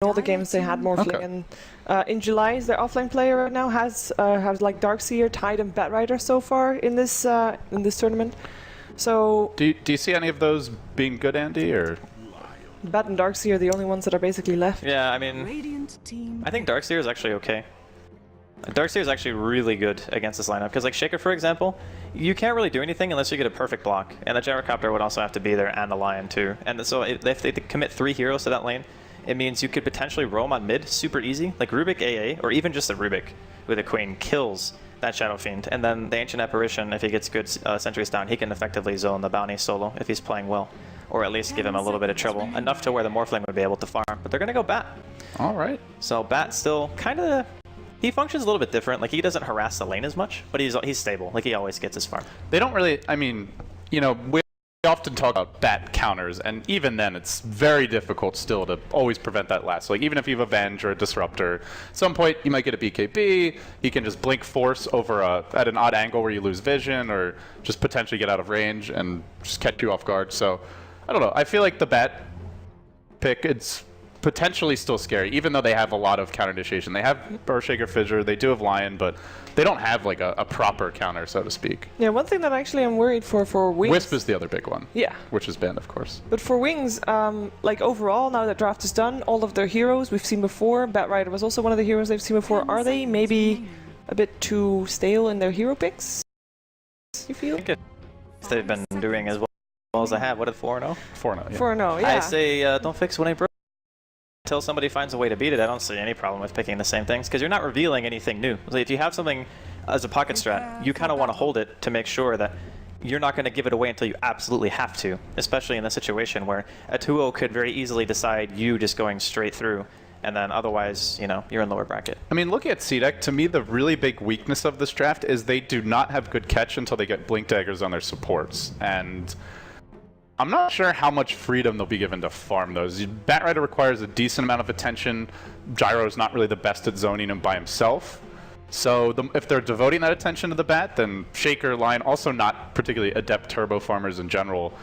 all the games they had Morphling. Okay. And in July, their offline player right now has like Darkseer, Tide, and Batrider so far in this tournament. So do you see any of those being good, Andy, or? Bat and Darkseer are the only ones that are basically left. Yeah, I mean, I think Darkseer is actually okay. Darkseer is actually really good against this lineup because, like Shaker, for example, you can't really do anything unless you get a perfect block, and the Gyrocopter would also have to be there, and the Lion too. And so if they commit 3 heroes to that lane, it means you could potentially roam on mid super easy, like Rubik AA, or even just a Rubik with a Queen kills that Shadow Fiend, and then the Ancient Apparition, if he gets good sentries down, he can effectively zone the bounty solo if he's playing well, or at least give him a little bit of trouble, enough to where the Morphling would be able to farm. But they're gonna go Bat. All right. So Bat still kind of, he functions a little bit different. Like he doesn't harass the lane as much, but he's stable. Like he always gets his farm. They don't really. I mean, you know, we often talk about Bat counters, and even then, it's very difficult still to always prevent that last. Like even if you have Avenge or a Disruptor, at some point you might get a BKB. He can just blink Force over at an odd angle where you lose vision, or just potentially get out of range and just catch you off guard. So I don't know. I feel like the Bat pick, it's potentially still scary, even though they have a lot of counter initiation. They have Earthshaker Fissure, they do have Lion, but they don't have like a proper counter, so to speak. Yeah, one thing that actually I'm worried for Wings. Wisp is the other big one. Yeah. Which is banned, of course. But for Wings, like overall, now that draft is done, all of their heroes we've seen before, Batrider was also one of the heroes they've seen before. Are they maybe a bit too stale in their hero picks, you feel? I think they've been doing as well as they have. What, at 4-0? 4-0, yeah. 4-0, yeah. I say don't fix what ain't broke. Until somebody finds a way to beat it, I don't see any problem with picking the same things, because you're not revealing anything new. Like if you have something as a pocket strat, you kind of want to hold it to make sure that you're not going to give it away until you absolutely have to, especially in the situation where a 2-0 could very easily decide you just going straight through, and then otherwise, you know, you're in lower bracket. I mean, looking at CDEC, to me, the really big weakness of this draft is they do not have good catch until they get Blink Daggers on their supports, and I'm not sure how much freedom they'll be given to farm those. Batrider requires a decent amount of attention. Gyro's not really the best at zoning him by himself. So if they're devoting that attention to the Bat, then Shaker, Lion, also not particularly adept turbo farmers in general,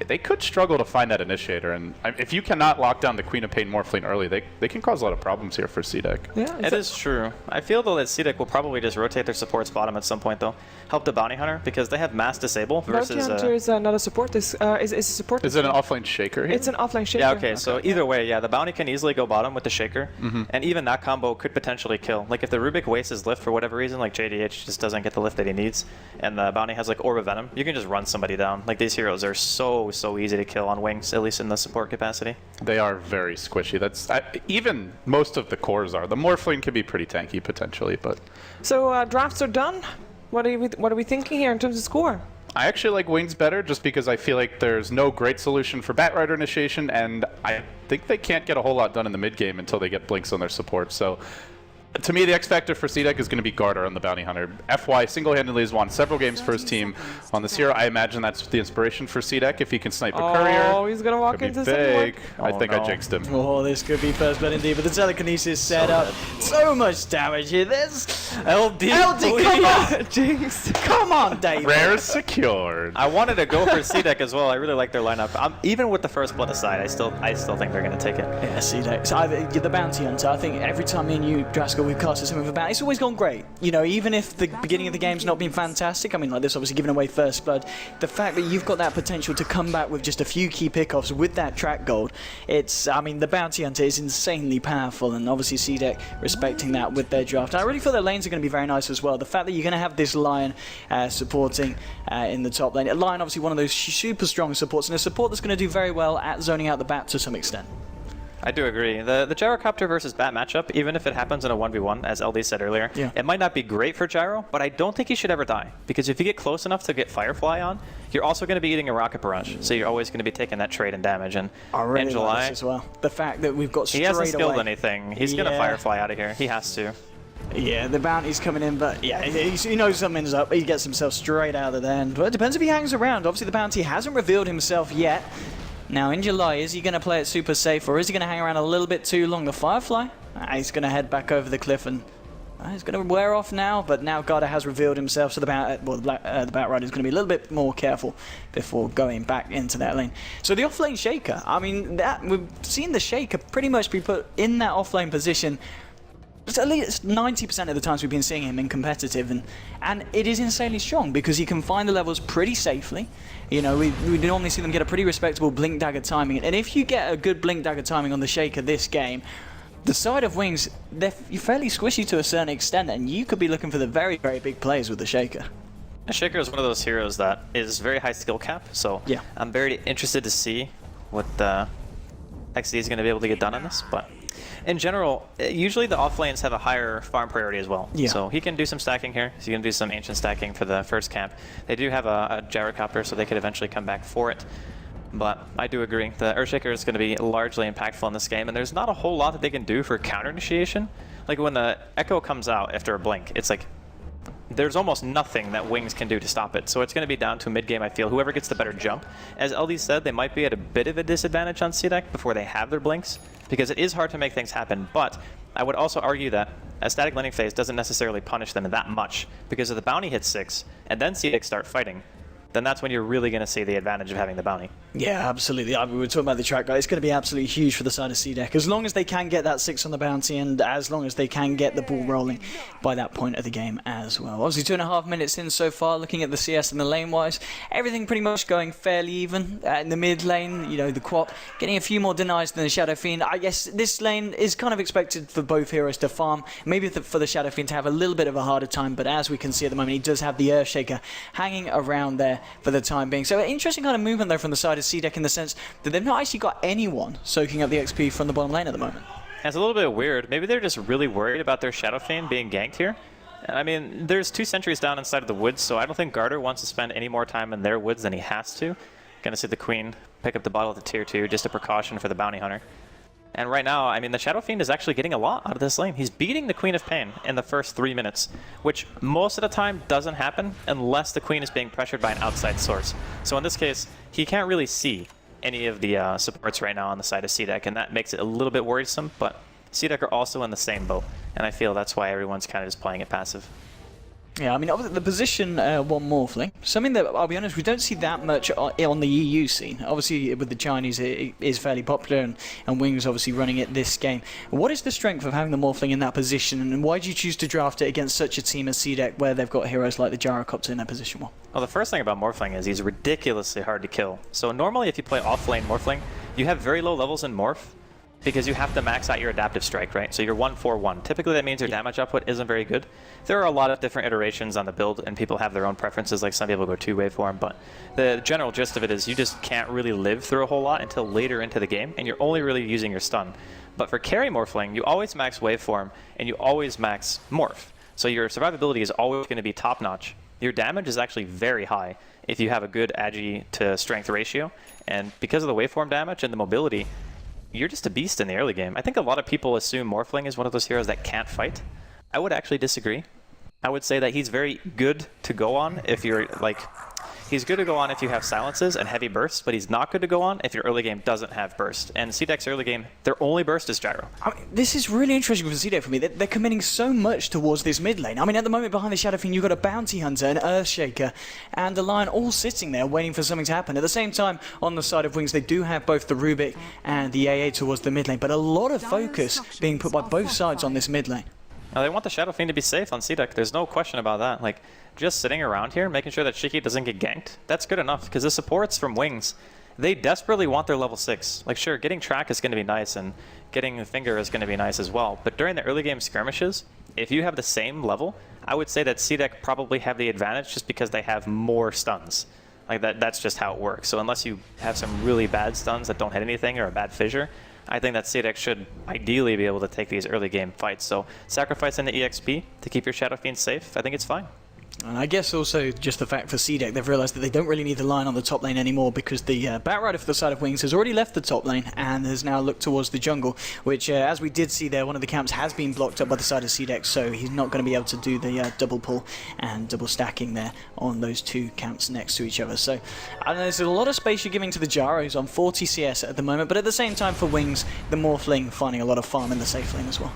they could struggle to find that initiator. And if you cannot lock down the Queen of Pain Morphling early, they can cause a lot of problems here for CDEC. Yeah, it is true. I feel though that CDEC will probably just rotate their supports bottom at some point though. Help the Bounty Hunter, because they have Mass Disable versus... Bounty Hunter is not a support. Is a support. Is it an offlane Shaker here? It's an offline Shaker. Yeah, okay, so either way, yeah, the Bounty can easily go bottom with the Shaker, and even that combo could potentially kill. Like if the Rubik wastes his lift for whatever reason, like JDH just doesn't get the lift that he needs, and the Bounty has like Orb of Venom, you can just run somebody down. Like these heroes are so easy to kill on Wings, at least in the support capacity. They are very squishy. That's even most of the cores are. The Morphling can be pretty tanky potentially, but... So drafts are done. What are we thinking here in terms of score? I actually like Wings better just because I feel like there's no great solution for Batrider initiation, and I think they can't get a whole lot done in the mid game until they get blinks on their support. So to me, the X factor for CDEC is going to be Garter on the Bounty Hunter. FY single-handedly has won several games for his team on this hero. I imagine that's the inspiration for CDEC if he can snipe a courier. Oh, he's going to walk into big. I think no. I jinxed him. Oh, this could be first blood indeed, but the telekinesis set up. So much damage here. This LD, come on, Jinx. Come on, Dave. Rare secured. I wanted to go for CDEC as well. I really like their lineup. Even with the first blood aside, I still think they're going to take it. Yeah, CDEC. So the Bounty Hunter, I think every time me and you, Draskell, we've casted something with a Bounty, it's always gone great. You know, even if the beginning of the game's not been fantastic, I mean, like this obviously giving away first blood, the fact that you've got that potential to come back with just a few key pickoffs with that track gold, it's, I mean, the Bounty Hunter is insanely powerful, and obviously CDEC respecting that with their draft. And I really feel their lanes are going to be very nice as well. The fact that you're going to have this Lion supporting in the top lane. A Lion, obviously one of those super strong supports, and a support that's going to do very well at zoning out the Bat to some extent. I do agree. The Gyrocopter versus Bat matchup, even if it happens in a 1v1, as LD said earlier, it might not be great for Gyro, but I don't think he should ever die. Because if you get close enough to get Firefly on, you're also going to be eating a Rocket Barrage. So you're always going to be taking that trade and damage. And I really in July, like this as well. The fact that we've got straight away... He hasn't skilled anything. He's going to Firefly out of here. He has to. Yeah, the Bounty's coming in, but yeah, he knows something's up. He gets himself straight out of there. But it depends if he hangs around. Obviously, the Bounty hasn't revealed himself yet. Now, in July, is he going to play it super safe, or is he going to hang around a little bit too long? The Firefly? He's going to head back over the cliff and It's going to wear off now, but now Garda has revealed himself, so the Bat Rider is going to be a little bit more careful before going back into that lane. So the off-lane Shaker, I mean, we've seen the Shaker pretty much be put in that off-lane position at least 90% of the times we've been seeing him in competitive, and it is insanely strong because he can find the levels pretty safely. You know, we normally see them get a pretty respectable blink dagger timing, and if you get a good blink dagger timing on the Shaker this game, the side of Wings, they're fairly squishy to a certain extent, and you could be looking for the very, very big plays with the Shaker. The Shaker is one of those heroes that is very high skill cap, so yeah. I'm very interested to see what the XD is going to be able to get done on this, but in general, usually the off lanes have a higher farm priority as well. Yeah. So he can do some stacking here. So he can do some ancient stacking for the first camp. They do have a gyrocopter, so they could eventually come back for it. But I do agree, the Earthshaker is going to be largely impactful in this game, and there's not a whole lot that they can do for counter initiation. Like when the Echo comes out after a blink, it's like there's almost nothing that Wings can do to stop it. So it's going to be down to mid-game, I feel, whoever gets the better jump. As LD said, they might be at a bit of a disadvantage on CDEC before they have their blinks, because it is hard to make things happen. But I would also argue that a static landing phase doesn't necessarily punish them that much, because if the bounty hits 6 and then CDEC start fighting, then that's when you're really going to see the advantage of having the bounty. Yeah, absolutely. We were talking about the track guy. It's going to be absolutely huge for the side of CDEC. As long as they can get that 6 on the bounty, and as long as they can get the ball rolling by that point of the game as well. Obviously, 2.5 minutes in so far, looking at the CS and the lane-wise, everything pretty much going fairly even. In the mid lane, you know, the Quap getting a few more denies than the Shadow Fiend. I guess this lane is kind of expected for both heroes to farm. Maybe for the Shadow Fiend to have a little bit of a harder time, but as we can see at the moment, he does have the Earthshaker hanging around there for the time being. So an interesting kind of movement though from the side of CDEC in the sense that they've not actually got anyone soaking up the XP from the bottom lane at the moment. It's a little bit weird. Maybe they're just really worried about their Shadow Fiend being ganked here. I mean, there's 2 sentries down inside of the woods, so I don't think Garter wants to spend any more time in their woods than he has to. Gonna see the Queen pick up the bottle at the tier 2, just a precaution for the Bounty Hunter. And right now, I mean, the Shadow Fiend is actually getting a lot out of this lane. He's beating the Queen of Pain in the first 3 minutes, which most of the time doesn't happen unless the Queen is being pressured by an outside source. So in this case, he can't really see any of the supports right now on the side of CDEC, and that makes it a little bit worrisome, but CDEC are also in the same boat, and I feel that's why everyone's kind of just playing it passive. Yeah, I mean, obviously the position one Morphling, something that, I'll be honest, we don't see that much on the EU scene. Obviously, with the Chinese, it is fairly popular, and Wings obviously running it this game. What is the strength of having the Morphling in that position, and why do you choose to draft it against such a team as CDEC, where they've got heroes like the Gyrocopter in their position? Well, the first thing about Morphling is he's ridiculously hard to kill. So normally, if you play off-lane Morphling, you have very low levels in Morph, because you have to max out your adaptive strike, right? So you're 1-4-1. Typically that means your damage output isn't very good. There are a lot of different iterations on the build, and people have their own preferences, like some people go 2 waveform, but the general gist of it is you just can't really live through a whole lot until later into the game, and you're only really using your stun. But for carry Morphling, you always max waveform, and you always max Morph. So your survivability is always going to be top-notch. Your damage is actually very high if you have a good agi to strength ratio, and because of the waveform damage and the mobility, you're just a beast in the early game. I think a lot of people assume Morphling is one of those heroes that can't fight. I would actually disagree. I would say that he's very good to go on if you're like... He's good to go on if you have silences and heavy bursts, but he's not good to go on if your early game doesn't have burst. And CDEC's early game, their only burst is gyro. I mean, this is really interesting for CDEC for me. They're committing so much towards this mid lane. I mean, at the moment behind the Shadow Fiend, you've got a Bounty Hunter, an Earthshaker, and a Lion all sitting there waiting for something to happen. At the same time, on the side of Wings, they do have both the Rubik and the AA towards the mid lane, but a lot of focus being put by both sides on this mid lane. Now, they want the Shadow Fiend to be safe on CDEC. There's no question about that. Like, just sitting around here, making sure that Shiki doesn't get ganked, that's good enough, because the supports from Wings, they desperately want their level 6. Like, sure, getting track is going to be nice, and getting finger is going to be nice as well, but during the early game skirmishes, if you have the same level, I would say that CDEC probably have the advantage just because they have more stuns. Like, that's just how it works. So unless you have some really bad stuns that don't hit anything or a bad fissure, I think that CDEC should ideally be able to take these early game fights. So sacrificing the EXP to keep your Shadow Fiend safe, I think it's fine. And I guess also just the fact for CDEC, they've realised that they don't really need the line on the top lane anymore, because the Batrider for the side of Wings has already left the top lane and has now looked towards the jungle, which as we did see there, one of the camps has been blocked up by the side of CDEC, so he's not going to be able to do the double pull and double stacking there on those 2 camps next to each other. So I know there's a lot of space you're giving to the Gyros on 40 CS at the moment, but at the same time for Wings, the Morphling finding a lot of farm in the safe lane as well.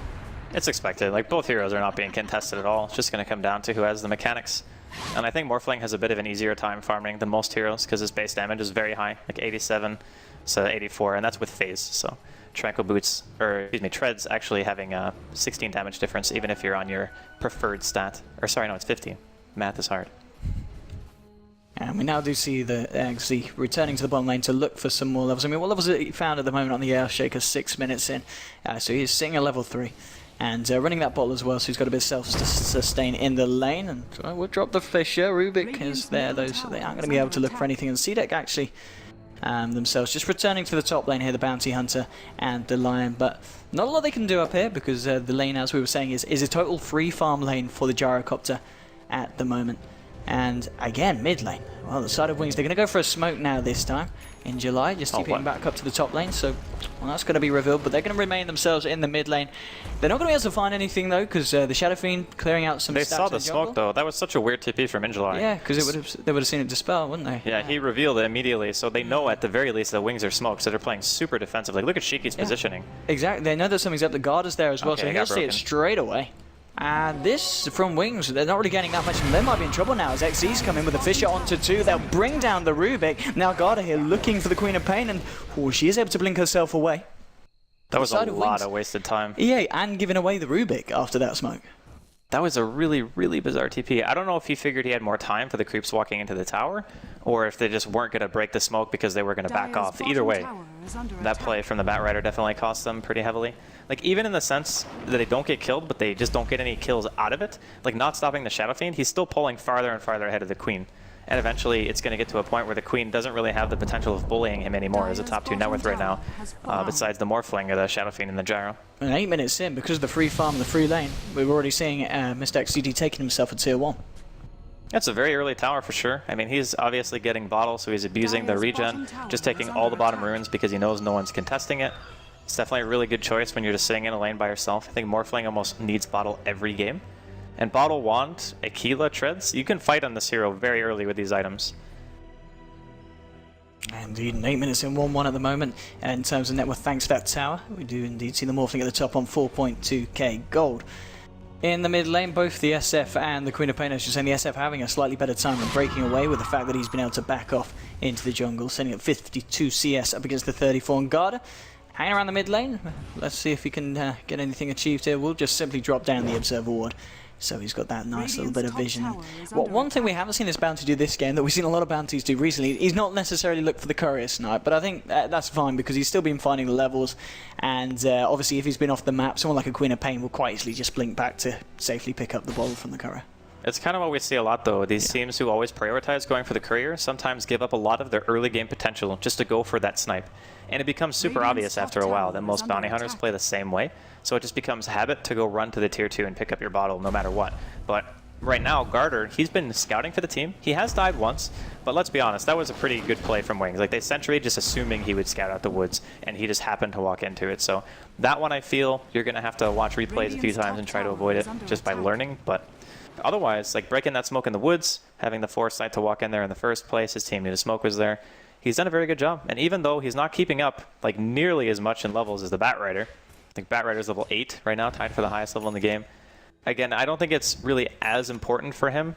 It's expected. Like, both heroes are not being contested at all. It's just going to come down to who has the mechanics. And I think Morphling has a bit of an easier time farming than most heroes because his base damage is very high, like 87 to 84, and that's with phase. So Tranquil Boots, or excuse me, Treads actually having a 16 damage difference even if you're on your preferred stat. Or sorry, no, it's 15. Math is hard. And we now do see the XZ returning to the bottom lane to look for some more levels. I mean, what levels are he found at the moment on the Air Shaker? 6 minutes in. So he's sitting at level 3. And running that bottle as well, so he's got a bit of self-sustain in the lane. And we'll drop the Fisher. Rubik is there, though, so they aren't going to be able to look for anything. And CDEC actually themselves just returning to the top lane here, the Bounty Hunter and the Lion. But not a lot they can do up here because the lane, as we were saying, is a total free farm lane for the Gyrocopter at the moment. And again, mid lane. Well, the side of Wings, they're going to go for a smoke now this time in July, just keeping back up to the top lane. So, well, that's going to be revealed, but they're going to remain themselves in the mid lane. They're not going to be able to find anything, though, because the Shadow Fiend clearing out some They stats saw in the jungle. smoke, though. That was such a weird TP from in July. Yeah, because they would have seen it dispel, wouldn't they? Yeah, he revealed it immediately, so they know at the very least that Wings are smoked, so they're playing super defensively. Look at Shiki's positioning. Exactly. They know that something's up. The guard is there as well, Okay, so it he'll got see it broken. straight away. And this from Wings, they're not really getting that much. They might be in trouble now as XZ's come in with a Fisher onto 2. They'll bring down the Rubik. Now Garda here looking for the Queen of Pain, and she is able to blink herself away. That was a Side of lot Wings. of wasted time. Yeah, and giving away the Rubik after that smoke. That was a really, really bizarre TP. I don't know if he figured he had more time for the creeps walking into the tower, or if they just weren't going to break the smoke because they were going to back off. Either way, that play from the Batrider definitely cost them pretty heavily. Like, even in the sense that they don't get killed, but they just don't get any kills out of it. Like, not stopping the Shadow Fiend, he's still pulling farther and farther ahead of the Queen. And eventually, it's going to get to a point where the Queen doesn't really have the potential of bullying him anymore as a top 2 net worth right now, besides the Morphling or the Shadow Fiend and the Gyro. And 8 minutes in, because of the free farm and the free lane, we're already seeing Mr. XCD taking himself a tier 1. That's a very early tower for sure. I mean, he's obviously getting bottle, so he's abusing the regen, just taking all the bottom runes because he knows no one's contesting it. It's definitely a really good choice when you're just sitting in a lane by yourself. I think Morphling almost needs bottle every game. And Bottle Wand, Aquila, Treads, you can fight on this hero very early with these items. Indeed, 8 minutes in 1-1 at the moment. And in terms of net worth, thanks for that tower. We do indeed see the Morphling at the top on 4.2k gold. In the mid lane, both the SF and the Queen of Pain, I should say, the SF having a slightly better time of breaking away with the fact that he's been able to back off into the jungle, sending up 52 CS up against the 34 on Garda. Hanging around the mid lane, let's see if he can get anything achieved here. We'll just simply drop down the Observer Ward. So he's got that nice little bit of vision. One thing we haven't seen this bounty do this game, that we've seen a lot of bounties do recently, he's not necessarily looked for the courier snipe, but I think that's fine because he's still been finding the levels, and obviously if he's been off the map, someone like a Queen of Pain will quite easily just blink back to safely pick up the bottle from the courier. It's kind of what we see a lot though. These teams who always prioritize going for the courier sometimes give up a lot of their early game potential just to go for that snipe. And it becomes super obvious after a while that most bounty hunters play the same way. So it just becomes habit to go run to the tier 2 and pick up your bottle no matter what. But right now, Garter, he's been scouting for the team. He has died once, but let's be honest, that was a pretty good play from Wings. Like, they sentry just assuming he would scout out the woods, and he just happened to walk into it. So that one, I feel, you're going to have to watch replays a few times and try to avoid it just by learning. But otherwise, like, breaking that smoke in the woods, having the foresight to walk in there in the first place, his team knew the smoke was there. He's done a very good job. And even though he's not keeping up like nearly as much in levels as the Batrider, I think Batrider's level 8 right now, tied for the highest level in the game. Again, I don't think it's really as important for him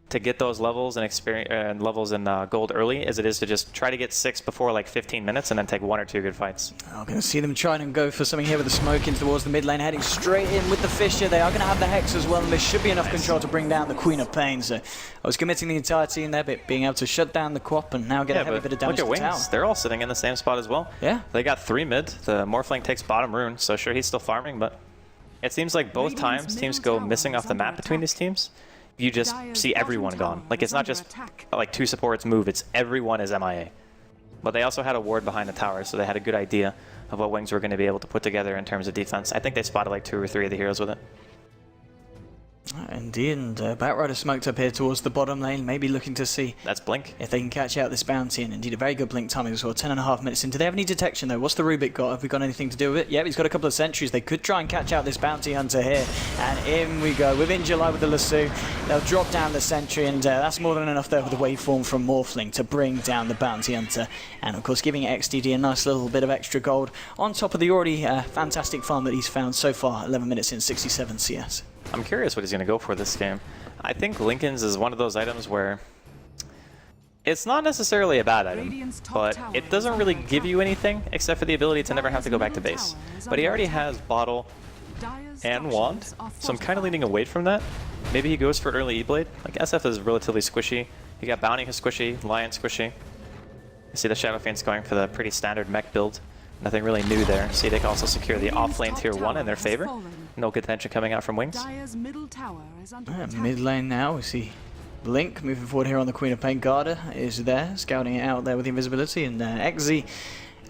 to get those levels and experience levels in gold early as it is to just try to get 6 before like 15 minutes and then take 1 or 2 good fights. I'm going to see them trying to go for something here with the smoke in towards the mid lane, heading straight in with the Fisher. They are going to have the Hex as well, and there should be enough control to bring down the Queen of Pain. So I was committing the entire team there, but being able to shut down the Quap and now get a heavy bit of damage to look the at tower. Wings. They're all sitting in the same spot as well. Yeah. They got 3 mid. The Morphling takes bottom rune, so sure, he's still farming, but it seems like both times teams go missing off the map between these teams. You just see everyone gone. Like, it's not just like 2 supports move, it's everyone is MIA. But they also had a ward behind the tower, so they had a good idea of what Wings were going to be able to put together in terms of defense. I think they spotted like 2 or 3 of the heroes with it. Indeed, and Batrider smoked up here towards the bottom lane, maybe looking to see That's Blink. if they can catch out this bounty, and indeed a very good blink timing as well. 10.5 minutes in. Do they have any detection though? What's the Rubik got? Have we got anything to do with it? Yep, he's got a couple of sentries. They could try and catch out this bounty hunter here, and in we go. Within July with the lasso, they'll drop down the sentry, and that's more than enough there with the waveform from Morphling to bring down the bounty hunter, and of course giving XDD a nice little bit of extra gold on top of the already fantastic farm that he's found so far. 11 minutes in, 67 CS. I'm curious what he's going to go for this game. I think Lincoln's is one of those items where it's not necessarily a bad item, but it doesn't really give you anything except for the ability to never have to go back to base. But he already has Bottle and Wand, so I'm kind of leaning away from that. Maybe he goes for early E-Blade. Like, SF is relatively squishy. You got Bounty who's squishy, Lion squishy. You see the Shadow Fiend's going for the pretty standard mech build. Nothing really new there. CDEC also secure the off-lane tier 1 in their favor. No contention coming out from Wings. Mid lane now, we see Blink moving forward here on the Queen of Pain. Garda is there, scouting it out there with the invisibility, and XZ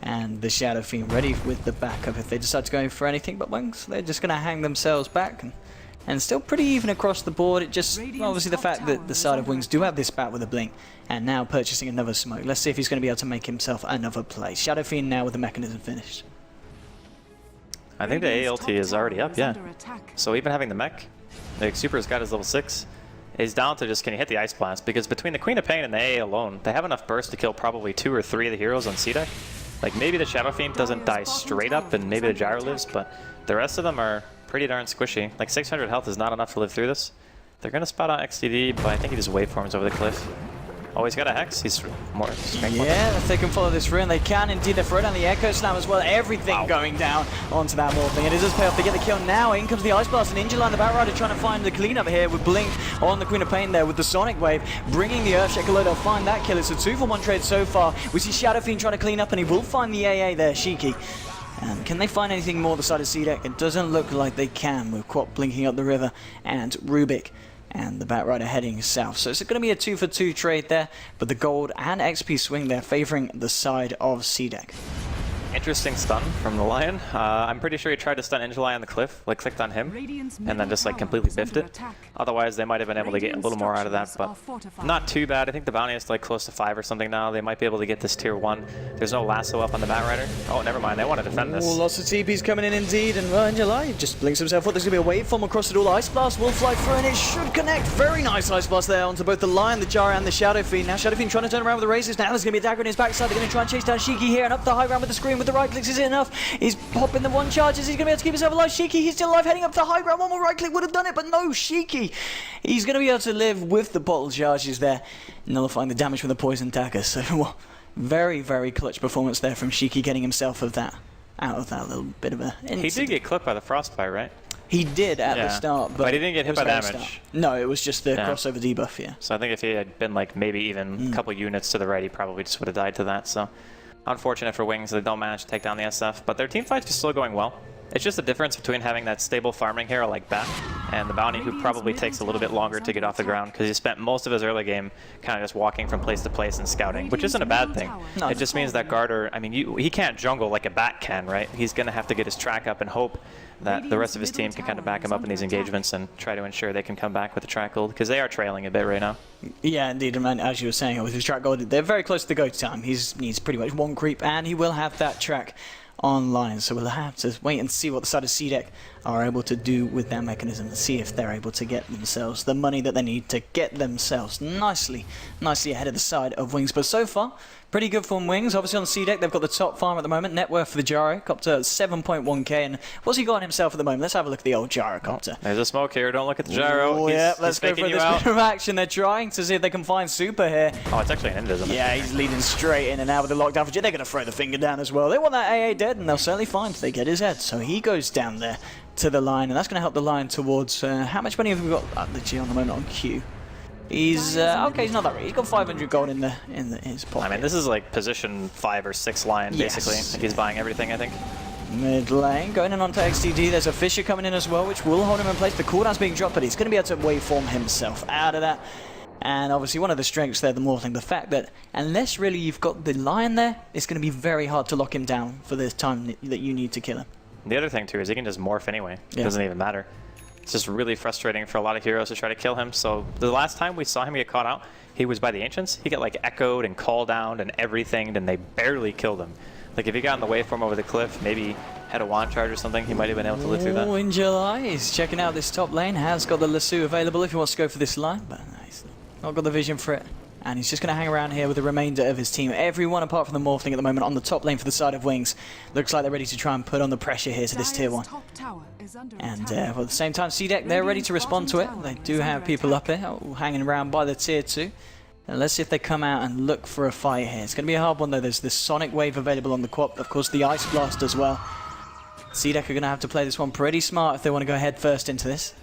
and the Shadow Fiend ready with the backup if they decide to go for anything. But Wings, they're just going to hang themselves back, and still pretty even across the board. It just, obviously the fact that the side of Wings do have this bat with a blink, and now purchasing another smoke. Let's see if he's going to be able to make himself another play. Shadow Fiend now with the mechanism finished. I think the ALT is already up, yeah. So even having the mech, the Super's got his level 6, is down to just, can he hit the Ice Blast? Because between the Queen of Pain and the AA alone, they have enough burst to kill probably 2 or 3 of the heroes on CDEC. Like, maybe the Shadow Fiend doesn't die straight up, and maybe the Gyro lives, but the rest of them are pretty darn squishy. Like, 600 health is not enough to live through this. They're going to spot out XDD, but I think he just waveforms over the cliff. Oh, he's got a Hex. He's more strength. Yeah, if they can follow this rune, they can indeed. They throw down the Echo Slam as well. Everything going down onto that Morphling. It does pay off. They get the kill now. In comes the Ice Blast, and Injuline, the Batrider, trying to find the cleanup here with Blink on the Queen of Pain there with the Sonic Wave, bringing the Earthshaker low. They'll find that kill. It's a 2-for-1 trade so far. We see Shadow Fiend trying to clean up, and he will find the AA there, Shiki. And can they find anything more the side of CDEC? It doesn't look like they can, with Quap blinking up the river and Rubik and the Batrider heading south. So it's going to be a 2-for-2 trade there, but the gold and XP swing there favoring the side of CDEC. Interesting stun from the Lion. I'm pretty sure he tried to stun Injuline on the cliff, like clicked on him, and then just like completely biffed it. Otherwise, they might have been able to get a little more out of that, but not too bad. I think the bounty is like close to 5 or something now. They might be able to get this tier 1. There's no lasso up on the Batrider. Oh, never mind. They want to defend this. Lots of TPs coming in indeed, and Injuline just blinks himself forward. There's going to be a waveform across it all. Ice Blast will fly through, and it should connect. Very nice Ice Blast there onto both the Lion, the Gyro, and the Shadow Fiend. Now Shadow Fiend trying to turn around with the races. Now there's going to be a dagger in his backside. They're going to try and chase down Shiki here, and up the high ground with the screen with the right clicks. Is it enough? He's popping the 1 charges. He's going to be able to keep himself alive. Shiki, he's still alive, heading up the high ground. 1 more right click would have done it, but no, Shiki. He's going to be able to live with the bottle charges there, nullifying the damage from the poison dagger. So, well, very, very clutch performance there from Shiki, getting himself out of that little bit of a incident. He did get clipped by the Frostbite, right? He did at the start, but he didn't get hit by damage. No, it was just the crossover debuff, yeah. So I think if he had been like maybe even a couple units to the right, he probably just would have died to that. So unfortunate for Wings, they don't manage to take down the SF, but their team fight is still going well. It's just the difference between having that stable farming hero like Bat and the Bounty, who probably takes a little bit longer to get off the ground because he spent most of his early game kind of just walking from place to place and scouting, which isn't a bad thing. No, it just means that Garter, I mean, he can't jungle like a Bat can, right? He's going to have to get his track up and hope that the rest of his team can kind of back him up in these engagements and try to ensure they can come back with the track gold, because they are trailing a bit right now. Yeah, indeed, and as you were saying, with his track gold, they're very close to the go time. He needs pretty much 1 creep, and he will have that track online, so we'll have to wait and see what the side of CDEC are able to do with that mechanism and see if they're able to get themselves the money that they need to get themselves nicely ahead of the side of Wings. But so far, pretty good from Wings. Obviously on CDEC, they've got the top farm at the moment. Net worth for the Gyrocopter, 7.1k. And what's he got on himself at the moment? Let's have a look at the old Gyrocopter. There's a smoke here. Don't look at the Gyro. Yeah, let's go for this bit of action. They're trying to see if they can find Super here. Oh, it's actually an invisible. Yeah, he's leading straight in and out with the lockdown. They're going to throw the finger down as well. They want that AA dead, and they'll certainly find if they get his head. So he goes down there to the line, and that's going to help the line towards... how much money have we got at the G on the moment on Q? He's okay. He's not that rich. He's got 500 gold in his pocket. I mean, this is like position 5 or 6 Lion basically. Like he's buying everything, I think. Mid lane going in onto XTD. There's a Fisher coming in as well, which will hold him in place. The cooldown's being dropped, but he's going to be able to waveform himself out of that. And obviously, one of the strengths there, the Morphling, the fact that unless really you've got the Lion there, it's going to be very hard to lock him down for the time that you need to kill him. The other thing too is he can just morph anyway. It doesn't even matter. It's just really frustrating for a lot of heroes to try to kill him. So the last time we saw him get caught out, he was by the Ancients. He got like echoed and called down and everything, and they barely killed him. Like if he got in the waveform over the cliff, maybe had a wand charge or something, he might have been able to live through that. Oh, in July, he's checking out this top lane. Has got the lasso available if he wants to go for this line, but no, he's not got the vision for it. And he's just going to hang around here with the remainder of his team. Everyone apart from the Morphling at the moment on the top lane for the side of Wings. Looks like they're ready to try and put on the pressure here to this tier 1. And at the same time, CDEC, they're ready to respond to it. They do have people up here hanging around by the tier 2. And let's see if they come out and look for a fight here. It's going to be a hard one though. There's this Sonic Wave available on the quad. Of course, the Ice Blast as well. CDEC are going to have to play this one pretty smart if they want to go head first into this.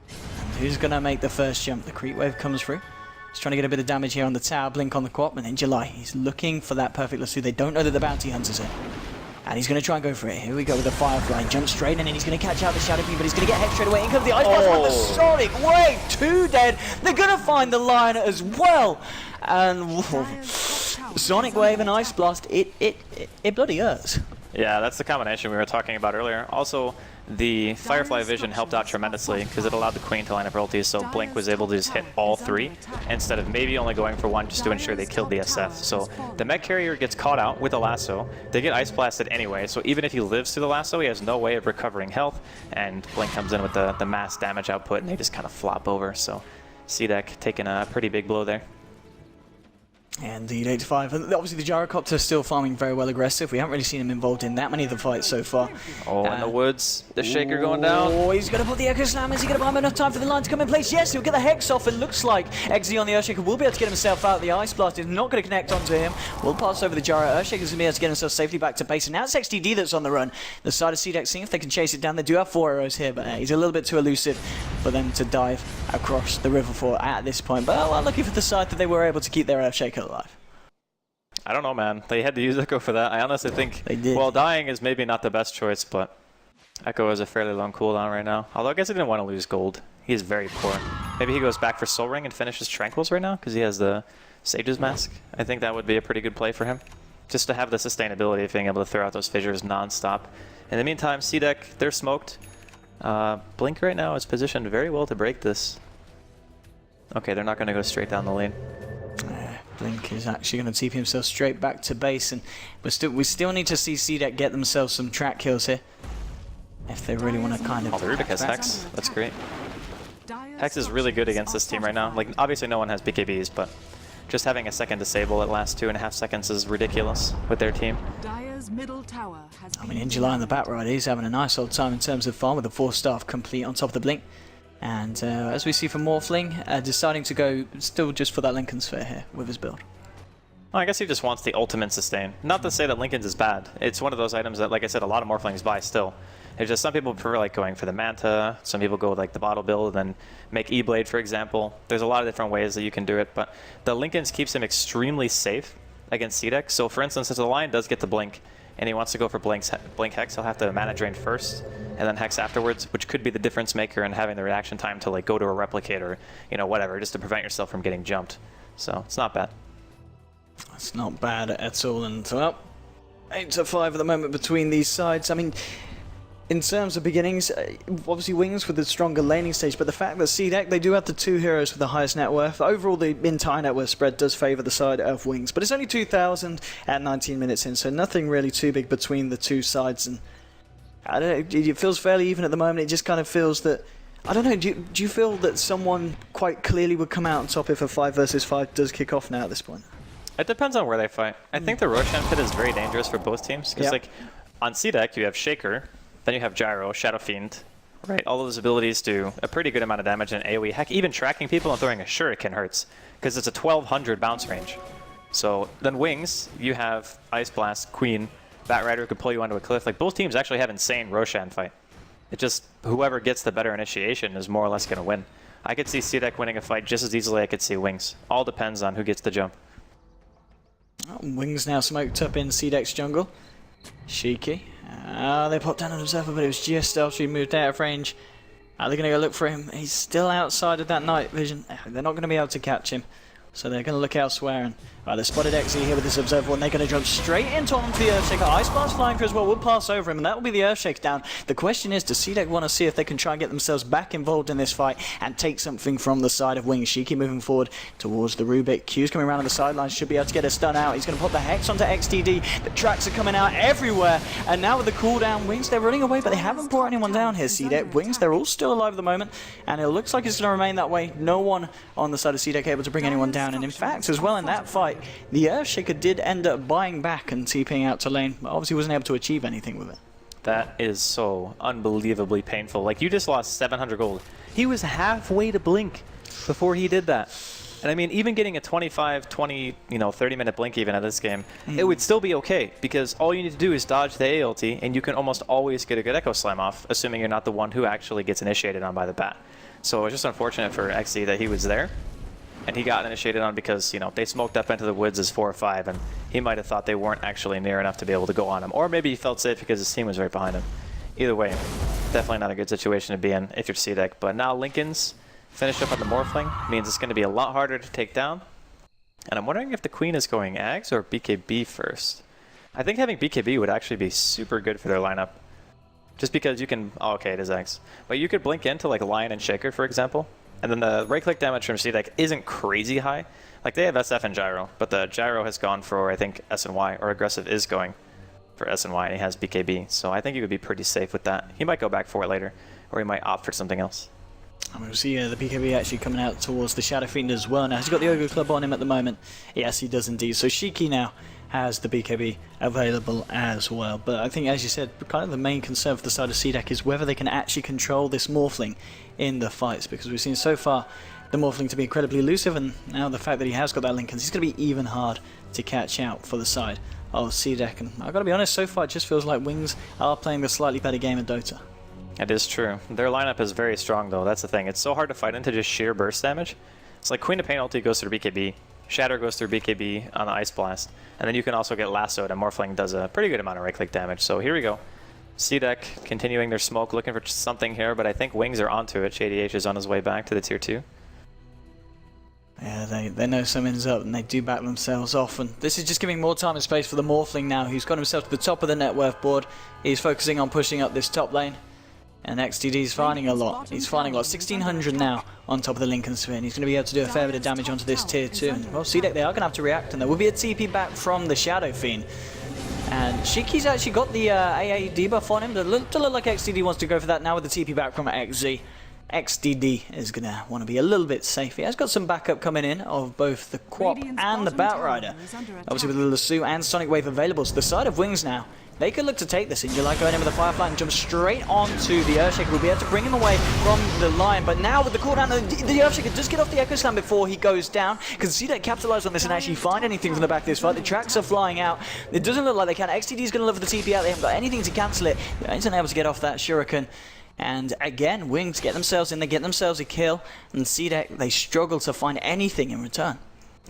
And who's going to make the first jump? The Creep Wave comes through. He's trying to get a bit of damage here on the tower, blink on the quad, and in July, he's looking for that perfect lasso. They don't know that the bounty hunter's in. And he's going to try and go for it. Here we go with the Firefly. Jump straight in, and he's going to catch out the Shadow Fiend, but he's going to get hex straight away. In comes the Ice Blast with the Sonic Wave. 2 dead. They're going to find the Lion as well. And Sonic Wave and Ice Blast, it bloody hurts. Yeah, that's the combination we were talking about earlier. Also, the Firefly vision helped out tremendously because it allowed the Queen to line up her ultis, so Blink was able to just hit all 3 instead of maybe only going for 1 just to ensure they killed the SF. So the mech carrier gets caught out with a lasso. They get ice blasted anyway, so even if he lives through the lasso, he has no way of recovering health, and Blink comes in with the mass damage output, and they just kind of flop over. So CDEC taking a pretty big blow there. Indeed, 8-5. And obviously, the Gyrocopter is still farming very well aggressive. We haven't really seen him involved in that many of the fights so far. Oh, in the woods. The Shaker going down. Oh, he's going to put the Echo Slam. Is he going to buy him enough time for the line to come in place? Yes, he'll get the Hex off. It looks like XZ on the Earthshaker will be able to get himself out. The Ice Blast is not going to connect onto him. We'll pass over the Gyro. Earthshaker's going to be able to get himself safely back to base. And now it's XTD that's on the run. The side of CDEC, seeing if they can chase it down. They do have 4 arrows here, but he's a little bit too elusive for them to dive across the river for at this point. But well, lucky for the side that they were able to keep their Earthshaker alive. I don't know, man. They had to use Echo for that. I honestly think, they did. Well, dying is maybe not the best choice, but Echo has a fairly long cooldown right now. Although I guess he didn't want to lose gold. He is very poor. Maybe he goes back for Soul Ring and finishes Tranquils right now because he has the Sage's Mask. I think that would be a pretty good play for him. Just to have the sustainability of being able to throw out those fissures non-stop. In the meantime, CDEC, they're smoked. Blink right now is positioned very well to break this. Okay, they're not going to go straight down the lane. Blink is actually going to TP himself straight back to base, and we still need to see CDEC get themselves some track kills here if they really want to kind of. Oh, Rubik has Hex. That's great. Hex is really good against this team right now. Like, obviously no one has BKBs, but just having a second disable at last 2.5 seconds is ridiculous with their team. I mean, in July on the Bat Rider, he's having a nice old time in terms of farm with the 4-staff complete on top of the Blink. And as we see from Morphling, deciding to go still just for that Lincoln Sphere here with his build. Well, I guess he just wants the ultimate sustain. Not to say that Lincoln's is bad. It's one of those items that, like I said, a lot of Morphlings buy still. It's just some people prefer like going for the Manta, some people go with like the bottle build and then make E-Blade, for example. There's a lot of different ways that you can do it, but the Lincoln's keeps him extremely safe against CDEC. So for instance, if the Lion does get the Blink, and he wants to go for Blink Hex, he'll have to mana drain first, and then Hex afterwards, which could be the difference maker in having the reaction time to like go to a Replicator, you know, whatever, just to prevent yourself from getting jumped. So it's not bad. It's not bad at all, and well, 8-5 at the moment between these sides. I mean, in terms of beginnings, obviously Wings with the stronger laning stage, but the fact that CDEC, they do have the 2 heroes with the highest net worth. Overall, the entire net worth spread does favour the side of Wings, but it's only 2,000 at 19 minutes in, so nothing really too big between the two sides. And I don't know, it feels fairly even at the moment. It just kind of feels that, I don't know, do you feel that someone quite clearly would come out on top if a 5 versus 5 does kick off now at this point? It depends on where they fight. I think the Roshan pit is very dangerous for both teams, because like on CDEC you have Shaker, then you have Gyro, Shadow Fiend, right? All of those abilities do a pretty good amount of damage in AoE. Heck, even tracking people and throwing a Shuriken hurts, because it's a 1200 bounce range. So then Wings, you have Ice Blast, Queen, Bat Rider who could pull you onto a cliff. Like, both teams actually have insane Roshan fight. It just, whoever gets the better initiation is more or less going to win. I could see CDEC winning a fight just as easily I could see Wings. All depends on who gets the jump. Oh, Wings now smoked up in CDEC's jungle. Shiki. They popped down on himself, but it was just after he moved out of range. They're going to go look for him. He's still outside of that night vision. They're not going to be able to catch him So they're going to look elsewhere, and they spotted XZ here with this Observer, and they're going to jump straight into onto the Earthshaker. Ice Blast flying through as well, will pass over him, and that will be the Earthshake down. The question is, does CDEC want to see if they can try and get themselves back involved in this fight and take something from the side of Wings? Shiki moving forward towards the Rubik. Q's coming around on the sidelines, should be able to get a stun out. He's going to put the Hex onto XTD. The tracks are coming out everywhere, and now with the cooldown, Wings, they're running away, but they haven't brought anyone down here. CDEC, Wings, they're all still alive at the moment, and it looks like it's going to remain that way. No one on the side of CDEC able to bring anyone down, and in fact, as well in that fight, the Earthshaker did end up buying back and TPing out to lane, but obviously wasn't able to achieve anything with it. That is so unbelievably painful. Like, you just lost 700 gold. He was halfway to blink before he did that. And I mean, even getting a 25, 20, 30-minute blink even at this game, it would still be okay, because all you need to do is dodge the ALT, and you can almost always get a good Echo Slam off, assuming you're not the one who actually gets initiated on by the bat. So it was just unfortunate for XZ that he was there, and he got initiated on because, they smoked up into the woods as 4 or 5, and he might have thought they weren't actually near enough to be able to go on him. Or maybe he felt safe because his team was right behind him. Either way, definitely not a good situation to be in if you're CDEC. But now Lincoln's finished up on the Morphling, means it's going to be a lot harder to take down. And I'm wondering if the Queen is going Ags or BKB first. I think having BKB would actually be super good for their lineup. Just because you can... Oh, okay, it is Ags. But you could blink into like Lion and Shaker, for example. And then the right-click damage from CDEC isn't crazy high. Like, they have SF and Gyro, but the Gyro has gone for, I think, SNY, or Aggressive is going for SNY, and he has BKB. So I think he would be pretty safe with that. He might go back for it later, or he might opt for something else. And we'll see the BKB actually coming out towards the Shadow Fiend as well. Now, has he got the Ogre Club on him at the moment? Yes, he does indeed. So Shiki now has the BKB available as well. But I think, as you said, kind of the main concern for the side of CDEC is whether they can actually control this Morphling in the fights, because we've seen so far the Morphling to be incredibly elusive, and now the fact that he has got that Lincoln, he's going to be even hard to catch out for the side of CDEC. And I've got to be honest, so far it just feels like Wings are playing the slightly better game of Dota. It is true. Their lineup is very strong, though. That's the thing. It's so hard to fight into just sheer burst damage. It's like Queen of Pain ulti goes through BKB, Shatter goes through BKB on the Ice Blast, and then you can also get lassoed, and Morphling does a pretty good amount of right-click damage. So here we go. CDEC continuing their smoke, looking for something here, but I think Wings are onto it. Shady H is on his way back to the tier 2. Yeah, they know something's up, and they do back themselves off, and this is just giving more time and space for the Morphling now, who's got himself to the top of the net worth board. He's focusing on pushing up this top lane, and XTD's finding a lot. He's finding a lot. 1600 now on top of the Lincoln Sphere, and he's going to be able to do a fair bit of damage onto this tier 2. And, well, CDEC, they are going to have to react, and there will be a TP back from the Shadow Fiend. And Shiki's actually got the AA debuff on him. It looks like XTD wants to go for that now with the TP back from XZ. XDD is going to want to be a little bit safe. He has got some backup coming in of both the Quap and the Batrider. Obviously with the Lasso and Sonic Wave available. So the side of Wings now, they could look to take this in July, going in with the Firefly and jump straight onto the Earthshaker. We'll be able to bring him away from the Lion. But now with the cooldown, the Earthshaker does get off the Echo Slam before he goes down. Because CDEC capitalize on this and actually find anything from the back of this fight. The tracks are flying out. It doesn't look like they can. XTD is going to look for the TP out. They haven't got anything to cancel it. They aren't able to get off that Shuriken. And again, Wings get themselves in, they get themselves a kill. And CDEC, they struggle to find anything in return.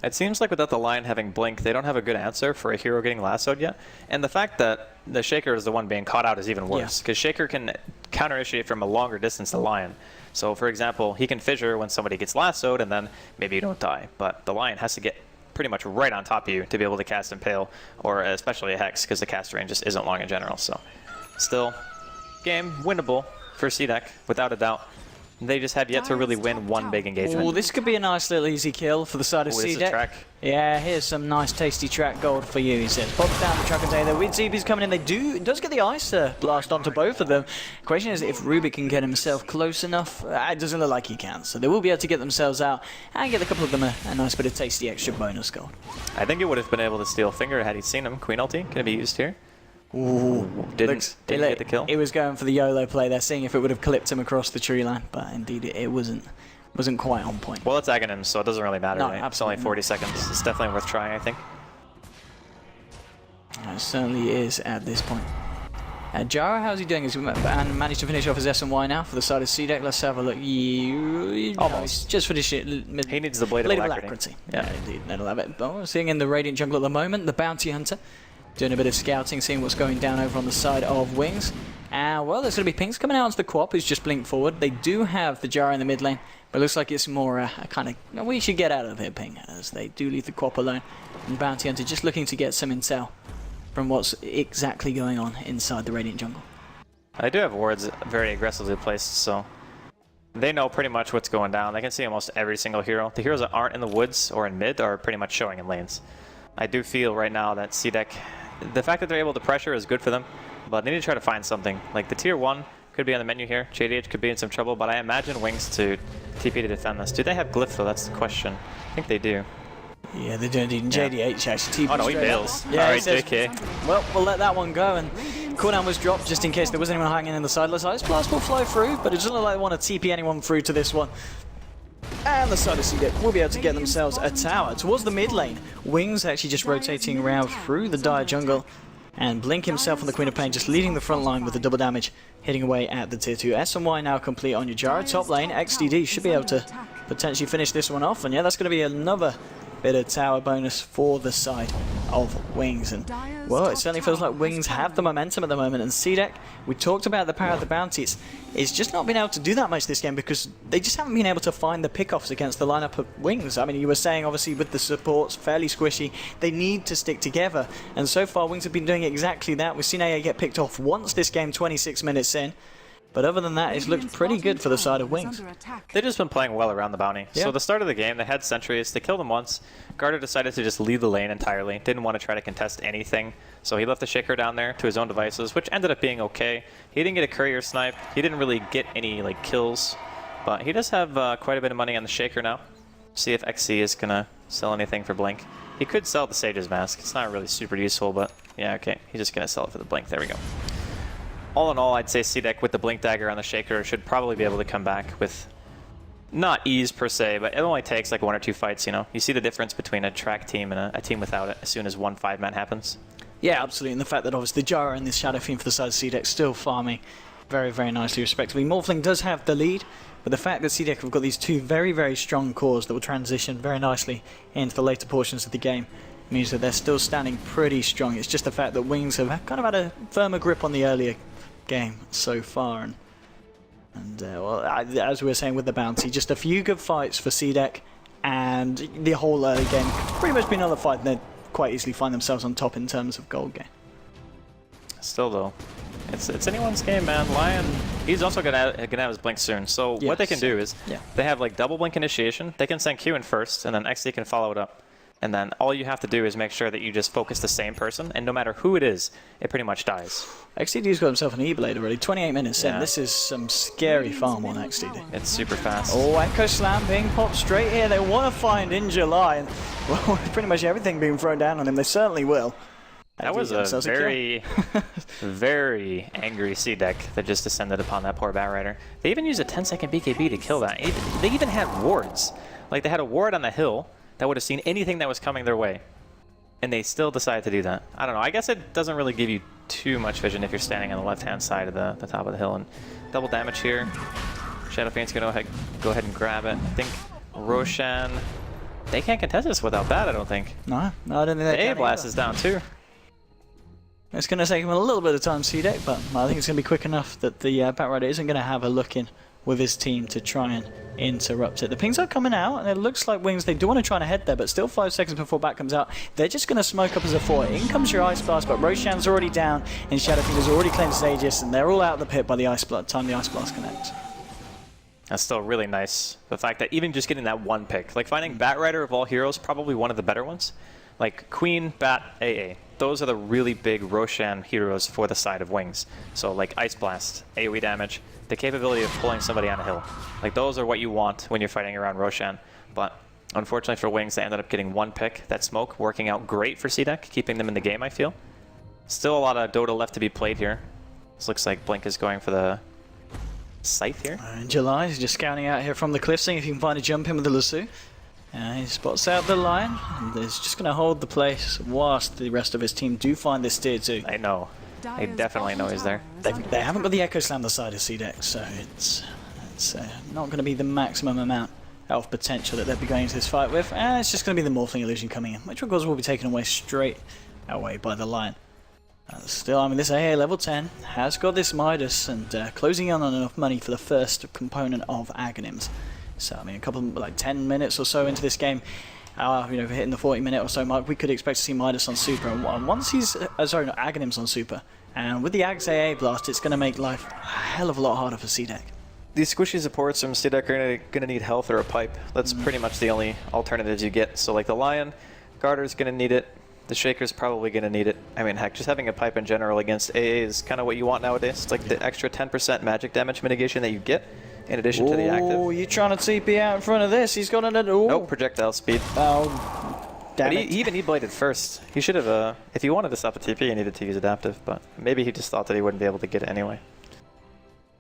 It seems like without the Lion having Blink, they don't have a good answer for a hero getting lassoed yet. And the fact that the Shaker is the one being caught out is even worse, because Shaker can counter-initiate from a longer distance to Lion. So, for example, he can fissure when somebody gets lassoed, and then maybe you don't die. But the Lion has to get pretty much right on top of you to be able to cast Impale, or especially a Hex, because the cast range just isn't long in general. So, still, game winnable for CDEC, without a doubt. They just have yet to really win one big engagement. Oh, this could be a nice little easy kill for the side of CDEC. Yeah, here's some nice tasty track gold for you, he says. Pops down the track and there. With ZB's coming in, it does get the Ice Blast onto both of them. Question is if Rubik can get himself close enough. It doesn't look like he can, so they will be able to get themselves out and get a couple of them a nice bit of tasty extra bonus gold. I think it would have been able to steal Finger had he seen him. Queen ulti, can it be used here? Ooh, didn't get the kill. It was going for the YOLO play there, seeing if it would have clipped him across the tree line, but indeed it wasn't quite on point. Well, it's Aghanim, so it doesn't really matter, no, right? It's only 40 seconds. It's definitely worth trying, I think. It certainly is at this point. Jaro, how's he doing? He's managed to finish off his S&Y now for the side of CDEC. Let's have a look. Almost. Just finish it. He needs the Blade of Alacrity. Yeah, indeed. That'll have it. But we're seeing in the Radiant Jungle at the moment, the Bounty Hunter doing a bit of scouting, seeing what's going down over on the side of Wings. Well, there's going to be pings coming out onto the Quap, who's just blinked forward. They do have the Jara in the mid lane, but it looks like it's more a kind of, we should get out of here ping, as they do leave the Quap alone. And Bounty Hunter just looking to get some intel from what's exactly going on inside the Radiant jungle. I do have wards very aggressively placed, so they know pretty much what's going down. They can see almost every single hero. The heroes that aren't in the woods or in mid are pretty much showing in lanes. I do feel right now that CDEC, the fact that they're able to pressure is good for them, but they need to try to find something. Like the tier 1 could be on the menu here. JDH could be in some trouble, but I imagine Wings to TP to defend this. Do they have Glyph though? That's the question. I think they do. Yeah, they do indeed. And JDH actually TP. Oh no, he straight bails. up. Yeah, Alright, he says, JK. well, we'll let that one go. And cooldown was dropped just in case there was anyone hanging in the sideless. Ice Blast will flow through, but it doesn't look like they want to TP anyone through to this one. And the side of CDEC will be able to get themselves a tower towards the mid lane. Wings actually just rotating around through the dire jungle. And Blink himself on the Queen of Pain just leading the front line with the double damage, hitting away at the tier 2. SMY now complete on your Jara. Top lane, XDD should be able to potentially finish this one off. And yeah, that's going to be another bit of tower bonus for the side of Wings. And well, it certainly feels like Wings have the momentum at the moment. And CDEC, we talked about the power of the bounties. It's just not been able to do that much this game because they just haven't been able to find the pickoffs against the lineup of Wings. I mean, you were saying obviously with the supports fairly squishy, they need to stick together. And so far, Wings have been doing exactly that. We've seen AA get picked off once this game, 26 minutes in. But other than that, it's looked pretty good for the side of Wings. They've just been playing well around the bounty. Yeah. So the start of the game, they had sentries. They killed them once. Garter decided to just leave the lane entirely. Didn't want to try to contest anything. So he left the Shaker down there to his own devices, which ended up being okay. He didn't get a courier snipe. He didn't really get any like kills. But he does have quite a bit of money on the Shaker now. See if XC is going to sell anything for Blink. He could sell the Sage's Mask. It's not really super useful, but yeah, okay. He's just going to sell it for the Blink. There we go. All in all, I'd say CDEC with the Blink Dagger on the Shaker should probably be able to come back with not ease per se, but it only takes like 1 or 2 fights, you know. You see the difference between a track team and a team without it as soon as one 5-man happens. Yeah, absolutely. And the fact that obviously the Jara and this Shadow Fiend for the side of CDEC still farming very, very nicely respectively. Morphling does have the lead, but the fact that CDEC have got these 2 very, very strong cores that will transition very nicely into the later portions of the game means that they're still standing pretty strong. It's just the fact that Wings have kind of had a firmer grip on the earlier game so far, and well, as we were saying with the bounty, just a few good fights for CDEC, and the whole early game pretty much been another fight. They'd quite easily find themselves on top in terms of gold game. Still though, it's anyone's game, man. Lion, he's also gonna have his blink soon. So what they can do is they have like double blink initiation. They can send Q in first, and then XD can follow it up. And then all you have to do is make sure that you just focus the same person, and no matter who it is, it pretty much dies. XDD's got himself an E-Blade already, 28 minutes in. This is some scary farm on XDD. It's super fast. Oh, Echo Slam being popped straight here. They want to find in July, and well, pretty much everything being thrown down on him. They certainly will. That was a very, very angry CDEC that just descended upon that poor Batrider. They even used a 10-second BKB to kill that. They even had wards. Like, they had a ward on the hill that would have seen anything that was coming their way. And they still decided to do that. I don't know. I guess it doesn't really give you too much vision if you're standing on the left-hand side of the top of the hill. And double damage here. Shadow Fiend's going to go ahead and grab it. I think Roshan... They can't contest this without that, I don't think. No, I don't think they can. The A-Blast is down too. It's going to take him a little bit of time, CDEC, but I think it's going to be quick enough that the Batrider isn't going to have a look in with his team to try and interrupt it. The pings are coming out, and it looks like Wings, they do want to try and head there, but still 5 seconds before back comes out. They're just going to smoke up as a 4. In comes your Ice Blast, but Roshan's already down, and Shadow Fiend has already claimed his Aegis, and they're all out of the pit by the Ice Blast, time the Ice Blast connects. That's still really nice. The fact that even just getting that one pick, like finding Batrider of all heroes, probably one of the better ones. Like Queen, Bat, AA. Those are the really big Roshan heroes for the side of Wings. So like Ice Blast, AoE damage, the capability of pulling somebody on a hill. Like those are what you want when you're fighting around Roshan. But unfortunately for Wings, they ended up getting one pick. That smoke working out great for CDEC, keeping them in the game, I feel. Still a lot of Dota left to be played here. This looks like Blink is going for the Scythe here. And July is just scouting out here from the cliff, seeing if he can find a jump in with the Lasso. He spots out the line, and is just going to hold the place whilst the rest of his team do find this tier 2. I know. They definitely know he's there. They haven't got the Echo Slam the side of CDEC, so it's not going to be the maximum amount of potential that they'll be going into this fight with. And it's just going to be the Morphling Illusion coming in, which of course will be taken away straight away by the Lion. Still, I mean, this AA level 10 has got this Midas and closing in on enough money for the first component of Aghanims. So, I mean, a couple, like 10 minutes or so into this game, you know, hitting the 40-minute or so mark, we could expect to see Midas on Super. And once he's, sorry, not Aghanims on Super. And with the Aghs AA Blast, it's going to make life a hell of a lot harder for CDEC. These squishy supports from CDEC are going to need health or a pipe. That's pretty much the only alternatives you get. So, like the Lion, Garter's going to need it. The Shaker's probably going to need it. I mean, heck, just having a pipe in general against AA is kind of what you want nowadays. It's like the extra 10% magic damage mitigation that you get in addition to the active. Oh, you trying to TP out in front of this? He's got another... Nope, projectile speed. Oh, damn but it. he even E-bladed first. He should have, if he wanted to stop a TP, he needed to use adaptive, but maybe he just thought that he wouldn't be able to get it anyway.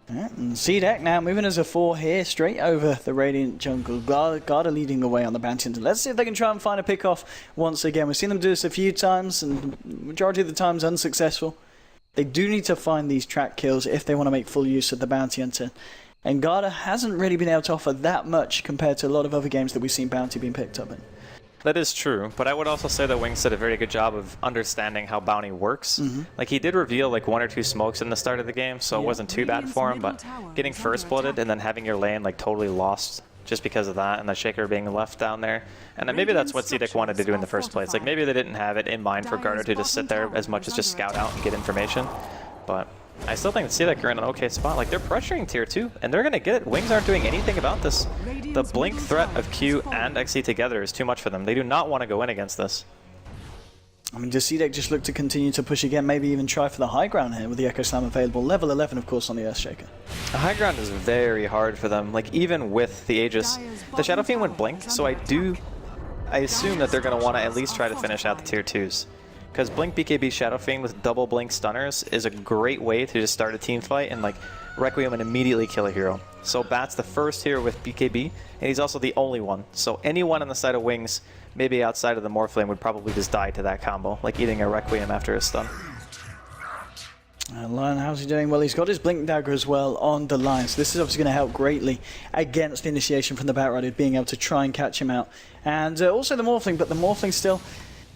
Yeah, and CDEC now moving as a 4 here, straight over the Radiant jungle. Garda leading the way on the Bounty Hunter. Let's see if they can try and find a pick-off once again. We've seen them do this a few times, and majority of the times unsuccessful. They do need to find these track kills if they want to make full use of the Bounty Hunter. And Garda hasn't really been able to offer that much compared to a lot of other games that we've seen Bounty being picked up in. That is true, but I would also say that Wings did a very good job of understanding how Bounty works. Like, he did reveal like 1 or 2 smokes in the start of the game, so it wasn't too bad for him, but getting first blooded and then having your lane like totally lost just because of that, and the Shaker being left down there. And then maybe that's what CDEC wanted to do in the first place. Like, maybe they didn't have it in mind for Garter to just sit there as much as just scout out and get information, but I still think that CDEC are in an okay spot. Like, they're pressuring tier 2, and they're going to get it. Wings aren't doing anything about this. The blink threat of Q and XE together is too much for them. They do not want to go in against this. I mean, does CDEC just look to continue to push again, maybe even try for the high ground here with the Echo Slam available? Level 11, of course, on the Earthshaker. The high ground is very hard for them. Like, even with the Aegis, the Shadow Fiend went blink, so I assume that they're going to want to at least try to finish out the tier 2s. Because Blink BKB Shadow Fiend with double Blink stunners is a great way to just start a team fight and like Requiem and immediately kill a hero. So Bat's the first hero with BKB, and he's also the only one. So anyone on the side of Wings, maybe outside of the Morphling, would probably just die to that combo, like eating a Requiem after a stun. Lion, how's he doing? Well, he's got his Blink Dagger as well on the line, so this is obviously going to help greatly against the initiation from the Batrider, being able to try and catch him out. And also the Morphling, but the Morphling still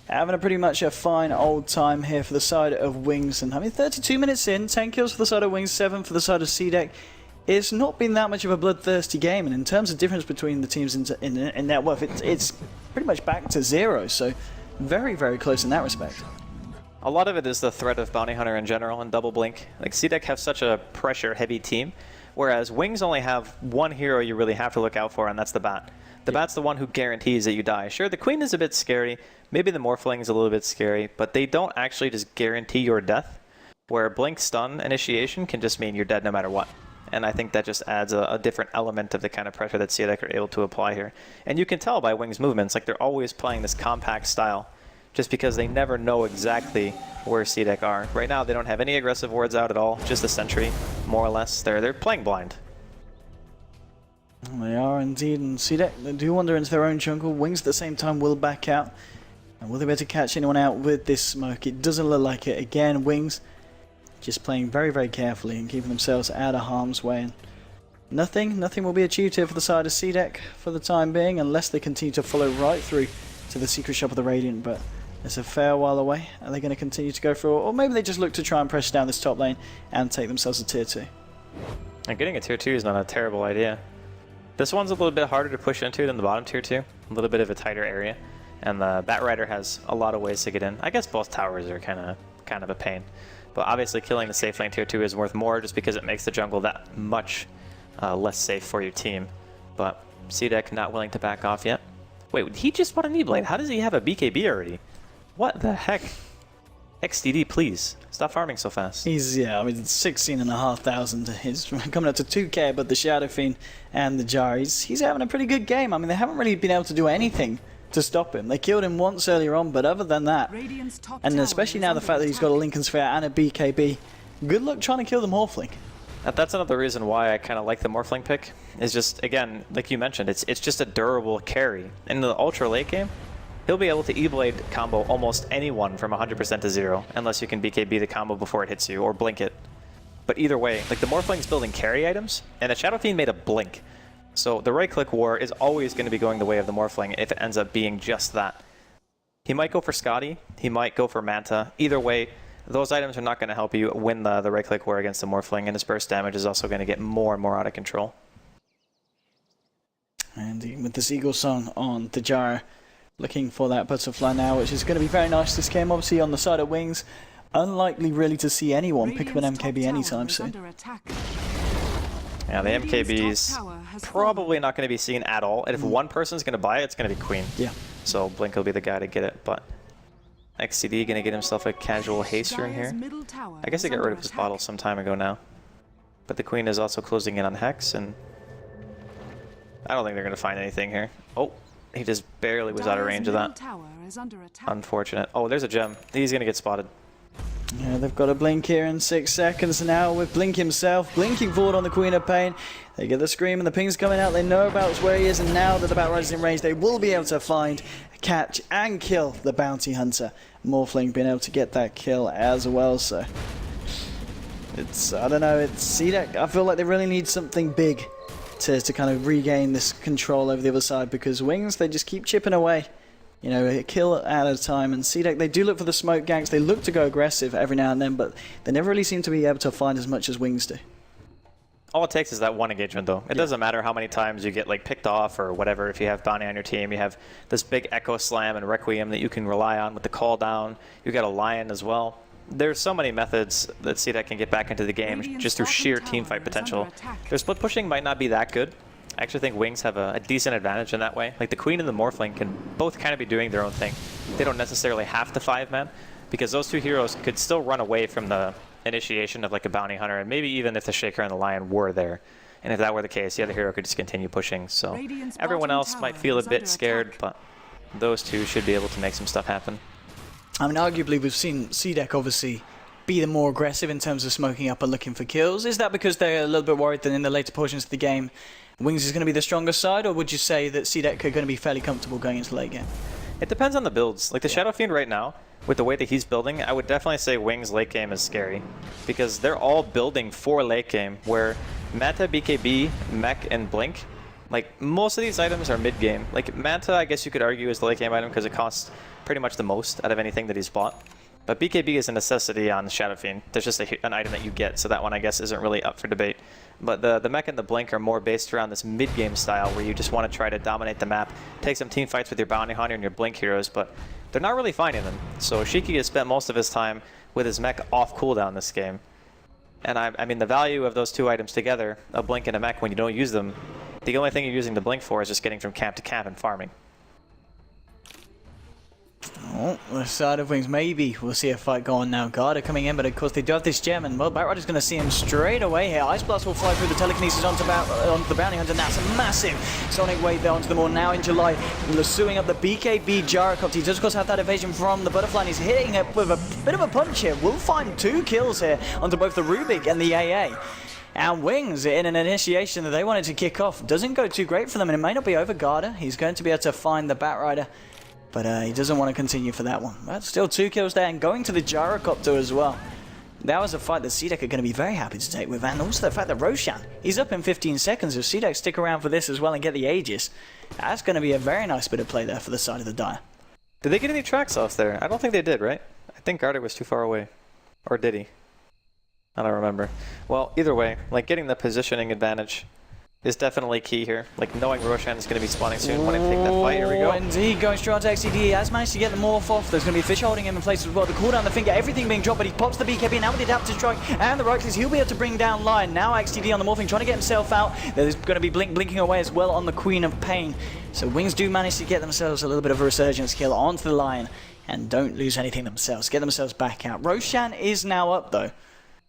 having a pretty much a fine old time here for the side of Wings. And I mean, 32 minutes in, 10 kills for the side of Wings, 7 for the side of CDEC. It's not been that much of a bloodthirsty game, and in terms of difference between the teams in net worth, it's pretty much back to 0, so very, very close in that respect. A lot of it is the threat of Bounty Hunter in general and double blink. Like, CDEC have such a pressure-heavy team, whereas Wings only have one hero you really have to look out for, and that's the Bat. The Bat's the one who guarantees that you die. Sure, the Queen is a bit scary, maybe the Morphling is a little bit scary, but they don't actually just guarantee your death, where Blink Stun initiation can just mean you're dead no matter what. And I think that just adds a different element of the kind of pressure that CDEC are able to apply here. And you can tell by Wings' movements, like they're always playing this compact style, just because they never know exactly where CDEC are. Right now, they don't have any aggressive wards out at all, just a sentry, more or less. They're playing blind. They are indeed, and CDEC, they do wander into their own jungle. Wings at the same time will back out. And will they be able to catch anyone out with this smoke? It doesn't look like it. Again, Wings just playing very, very carefully and keeping themselves out of harm's way. And nothing will be achieved here for the side of CDEC for the time being, unless they continue to follow right through to the secret shop of the Radiant. But it's a fair while away. Are they going to continue to go through, or maybe they just look to try and press down this top lane and take themselves a tier 2? And getting a tier 2 is not a terrible idea. This one's a little bit harder to push into than the bottom tier 2. A little bit of a tighter area. And the Batrider has a lot of ways to get in. I guess both towers are kind of a pain. But obviously killing the safe lane tier 2 is worth more just because it makes the jungle that much less safe for your team. But CDEC not willing to back off yet. Wait, he just bought a knee blade. How does he have a BKB already? What the heck? XDD, please. Stop farming so fast. He's, yeah, I mean, 16,500. He's coming up to 2k, but the Shadow Fiend and the Jar, he's having a pretty good game. I mean, they haven't really been able to do anything to stop him. They killed him once earlier on, but other than that, and especially now the fact that he's got a Lincoln Sphere and a BKB, good luck trying to kill the Morphling. That's another reason why I kind of like the Morphling pick. Is just, again, like you mentioned, it's just a durable carry. In the ultra late game, he'll be able to E-Blade combo almost anyone from 100% to 0, unless you can BKB the combo before it hits you, or blink it. But either way, like the Morphling's building carry items, and the Shadow Fiend made a blink. So the right-click war is always going to be going the way of the Morphling if it ends up being just that. He might go for Scotty, he might go for Manta. Either way, those items are not going to help you win the right-click war against the Morphling, and his burst damage is also going to get more and more out of control. And even with the Seagull Song on the Jara, looking for that butterfly now, which is going to be very nice this game. Obviously on the side of Wings, unlikely really to see anyone pick up an MKB anytime soon. Yeah, the MKB's probably not going to be seen at all. And if one person's going to buy it, it's going to be Queen. Yeah. So Blink will be the guy to get it. But XCD going to get himself a casual haster in here. I guess he got rid of his bottle some time ago now. But the Queen is also closing in on Hex, and I don't think they're going to find anything here. Oh, he just barely was out of range of that. Unfortunate. Oh, there's a gem. He's going to get spotted. Yeah, they've got a Blink here in 6 seconds now with Blink himself blinking forward on the Queen of Pain. They get the scream and the ping's coming out. They know about where he is, and now that the Bat Rider's in range, they will be able to find, catch, and kill the Bounty Hunter. Morphling being able to get that kill as well, so it's, I don't know, it's CDEC. I feel like they really need something big to kind of regain this control over the other side, because Wings, they just keep chipping away. You know, a kill at a time, and CDEC, they do look for the smoke ganks, they look to go aggressive every now and then, but they never really seem to be able to find as much as Wings do. All it takes is that one engagement, though. It doesn't matter how many times you get like picked off or whatever. If you have Bounty on your team, you have this big Echo Slam and Requiem that you can rely on with the call down. You got a Lion as well. There's so many methods that CDEC can get back into the game just through sheer teamfight potential. Their split pushing might not be that good. I actually think Wings have a decent advantage in that way. Like the Queen and the Morphling can both kind of be doing their own thing. They don't necessarily have to 5-man, because those two heroes could still run away from the initiation of like a Bounty Hunter, and maybe even if the Shaker and the Lion were there. And if that were the case, the other hero could just continue pushing. So everyone else might feel a bit scared, but those two should be able to make some stuff happen. I mean, arguably we've seen CDEC obviously be the more aggressive in terms of smoking up and looking for kills. Is that because they're a little bit worried that in the later portions of the game Wings is going to be the stronger side, or would you say that CDEC are going to be fairly comfortable going into the late game? It depends on the builds. Like the Shadow Fiend right now, with the way that he's building, I would definitely say Wings late game is scary, because they're all building for late game, where Manta, BKB, Mech, and Blink, like most of these items are mid game. Like Manta, I guess you could argue is the late game item because it costs pretty much the most out of anything that he's bought. But BKB is a necessity on Shadow Fiend. There's just an item that you get, so that one I guess isn't really up for debate. But the Mech and the Blink are more based around this mid-game style where you just want to try to dominate the map, take some team fights with your Bounty Hunter and your Blink heroes, but they're not really finding them. So Shiki has spent most of his time with his Mech off cooldown this game. And I mean, the value of those two items together, a Blink and a Mech, when you don't use them, the only thing you're using the Blink for is just getting from camp to camp and farming. Oh, the side of Wings, maybe we'll see a fight go on now. Garda coming in, but of course they do have this gem, and well, Batrider's going to see him straight away here. Ice Blast will fly through the telekinesis onto the Bounty Hunter. That's a massive sonic wave there onto them all. Now in July, lassoing up the BKB Gyrocopter. He does of course have that evasion from the Butterfly, and he's hitting it with a bit of a punch here. We'll find 2 kills here onto both the Rubik and the AA. And Wings, in an initiation that they wanted to kick off, doesn't go too great for them, and it may not be over Garda. He's going to be able to find the Batrider, but he doesn't want to continue for that one. But still 2 kills there, and going to the Gyrocopter as well. That was a fight that CDEC are going to be very happy to take with, and also the fact that Roshan, he's up in 15 seconds. If CDEC stick around for this as well and get the Aegis, that's going to be a very nice bit of play there for the side of the Dire. Did they get any tracks off there? I don't think they did, right? I think Garda was too far away. Or did he? I don't remember. Well, either way, like getting the positioning advantage is definitely key here. Like knowing Roshan is going to be spawning soon when I take that fight. Here we go. Indeed, going straight onto XCD. He has managed to get the morph off. There's going to be Fish holding him in place as well. The cooldown, the finger, everything being dropped, but he pops the BKB. Now with the adaptive strike and the right clicks, he'll be able to bring down Lion. Now XTD on the morphing, trying to get himself out. There's going to be blinking away as well on the Queen of Pain. So Wings do manage to get themselves a little bit of a resurgence kill onto the Lion and don't lose anything themselves. Get themselves back out. Roshan is now up though.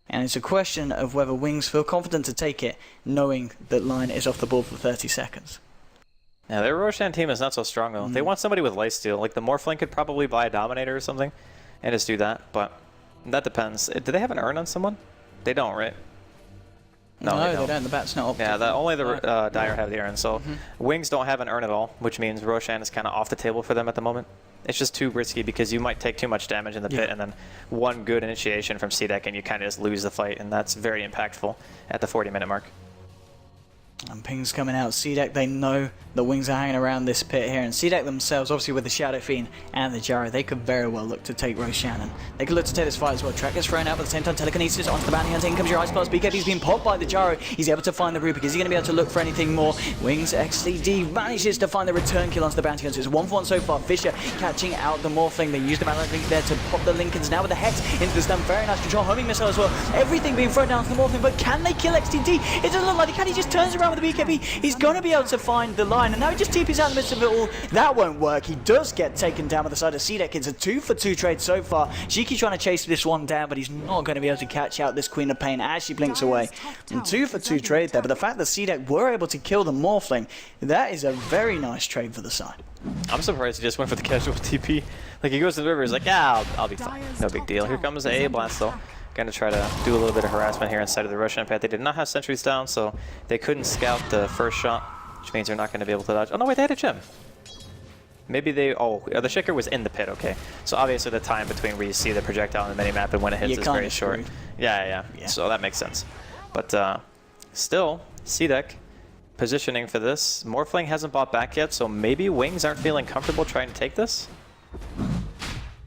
And it's a question of whether Wings feel confident to take it, knowing that Lion is off the board for 30 seconds. Yeah, their Roshan team is not so strong though. They want somebody with lifesteal. Like the Morphling could probably buy a Dominator or something and just do that, but that depends. Do they have an urn on someone? They don't, right? No, they don't. The bat's not up. Yeah, only the Dire have the urn. So Wings don't have an urn at all, which means Roshan is kind of off the table for them at the moment. It's just too risky because you might take too much damage in the pit and then one good initiation from CDEC and you kind of just lose the fight, and that's very impactful at the 40-minute mark. And pings coming out. CDEC, they know the Wings are hanging around this pit here. And CDEC themselves, obviously with the Shadow Fiend and the Gyro, they could very well look to take Roshan. They could look to take this fight as well. Track gets thrown out, but at the same time, telekinesis onto the bounty hunter. In comes your Ice Blast. BKB's being popped by the Gyro. He's able to find the Rubik. Is he going to be able to look for anything more? Wings XCD manages to find the return kill onto the bounty hunter. It's 1-for-1 so far. Fisher catching out the Morphling. They use the Mallet Link there to pop the Lincolns. Now with the Hex into the stun. Very nice control. Homing missile as well. Everything being thrown down to the Morphling, but can they kill XTD? It doesn't look like he can. He just turns around with the BKB. He's going to be able to find the line, and now he just TPs out in the midst of it all. That won't work. He does get taken down by the side of CDEC. It's a 2-for-2 trade so far. Shiki trying to chase this one down, but he's not going to be able to catch out this Queen of Pain as she blinks away. And 2-for-2 trade there, but the fact that CDEC were able to kill the Morphling, that is a very nice trade for the side. I'm surprised he just went for the casual TP. Like, he goes to the river, he's like, yeah, I'll be fine. No big deal. Here comes a Blast, though. Going to try to do a little bit of harassment here inside of the Roshan pad. They did not have sentries down, so they couldn't scout the first shot, which means they're not going to be able to dodge. Oh, no, wait, they had a gem. Maybe they... Oh, the Shaker was in the pit, okay. So obviously the time between where you see the projectile on the minimap and when it hits is very short. Yeah. So that makes sense. But still, CDEC positioning for this. Morphling hasn't bought back yet, so maybe Wings aren't feeling comfortable trying to take this?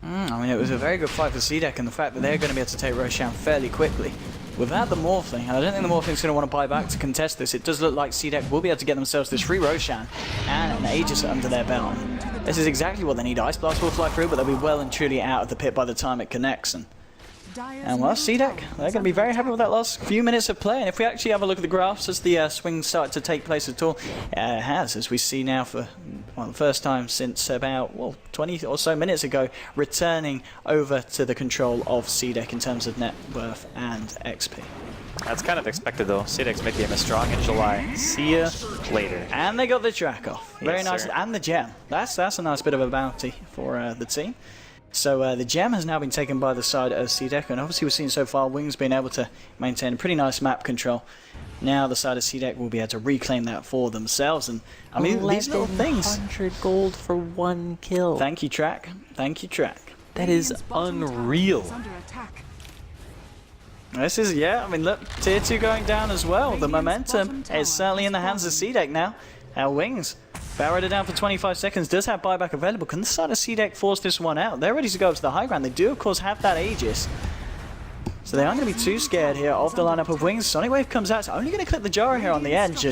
I mean, it was a very good fight for CDEC, and the fact that they're going to be able to take Roshan fairly quickly. Without the Morphling, and I don't think the Morphling's going to want to buy back to contest this, it does look like CDEC will be able to get themselves this free Roshan and an Aegis under their belt. This is exactly what they need. Ice Blast will fly through, but they'll be well and truly out of the pit by the time it connects. And well, CDEC, they're going to be very happy with that last few minutes of play. And if we actually have a look at the graphs as the swing started to take place at all, it has, as we see now for the first time since about 20 or so minutes ago, returning over to the control of CDEC in terms of net worth and XP. That's kind of expected, though. CDEC's mid-game is strong in July. See ya later. And they got the track off. Very Yes, nice. sir. And the gem. That's a nice bit of a bounty for the team. So the gem has now been taken by the side of CDEC, and obviously we've seen so far Wings being able to maintain a pretty nice map control. Now the side of CDEC will be able to reclaim that for themselves, and I mean these little things. 100 gold for 1 kill. Thank you, Track. Thank you, Track. That is unreal. This is, I mean look, tier 2 going down as well. The momentum is certainly in the hands of CDEC now. Our Wings, Barrett down for 25 seconds, does have buyback available. Can the side of CDEC force this one out? They're ready to go up to the high ground. They do, of course, have that Aegis. So they aren't going to be too scared here of the lineup of Wings. Sonic Wave comes out. It's only going to clip the Gyro here on the edge.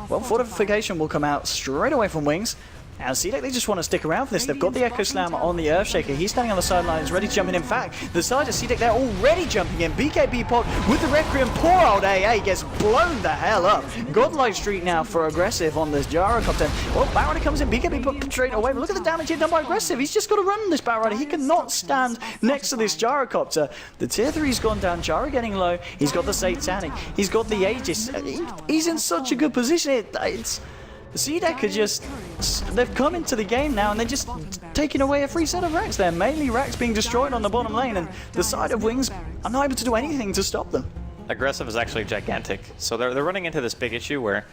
Well, Fortification will come out straight away from Wings. And CDEC, they just want to stick around for this. They've got the Echo Slam on the Earthshaker. He's standing on the sidelines, ready to jump in. In fact, the side of CDEC, they're already jumping in. BKB pod with the Requiem. Poor old AA gets blown the hell up. Godlike Street now for Aggressive on this Gyrocopter. Well, Batrider comes in. BKB put straight away. But look at the damage here done by Aggressive. He's just got to run this Batrider. He cannot stand next to this Gyrocopter. The tier 3's gone down. Gyro getting low. He's got the Satanic. He's got the Aegis. He's in such a good position. It's CDEC are just, they've come into the game now and they're just taking away a free set of racks there. Mainly racks being destroyed on the bottom lane, and the side of Wings are not able to do anything to stop them. Aggressive is actually gigantic. So they're running into this big issue where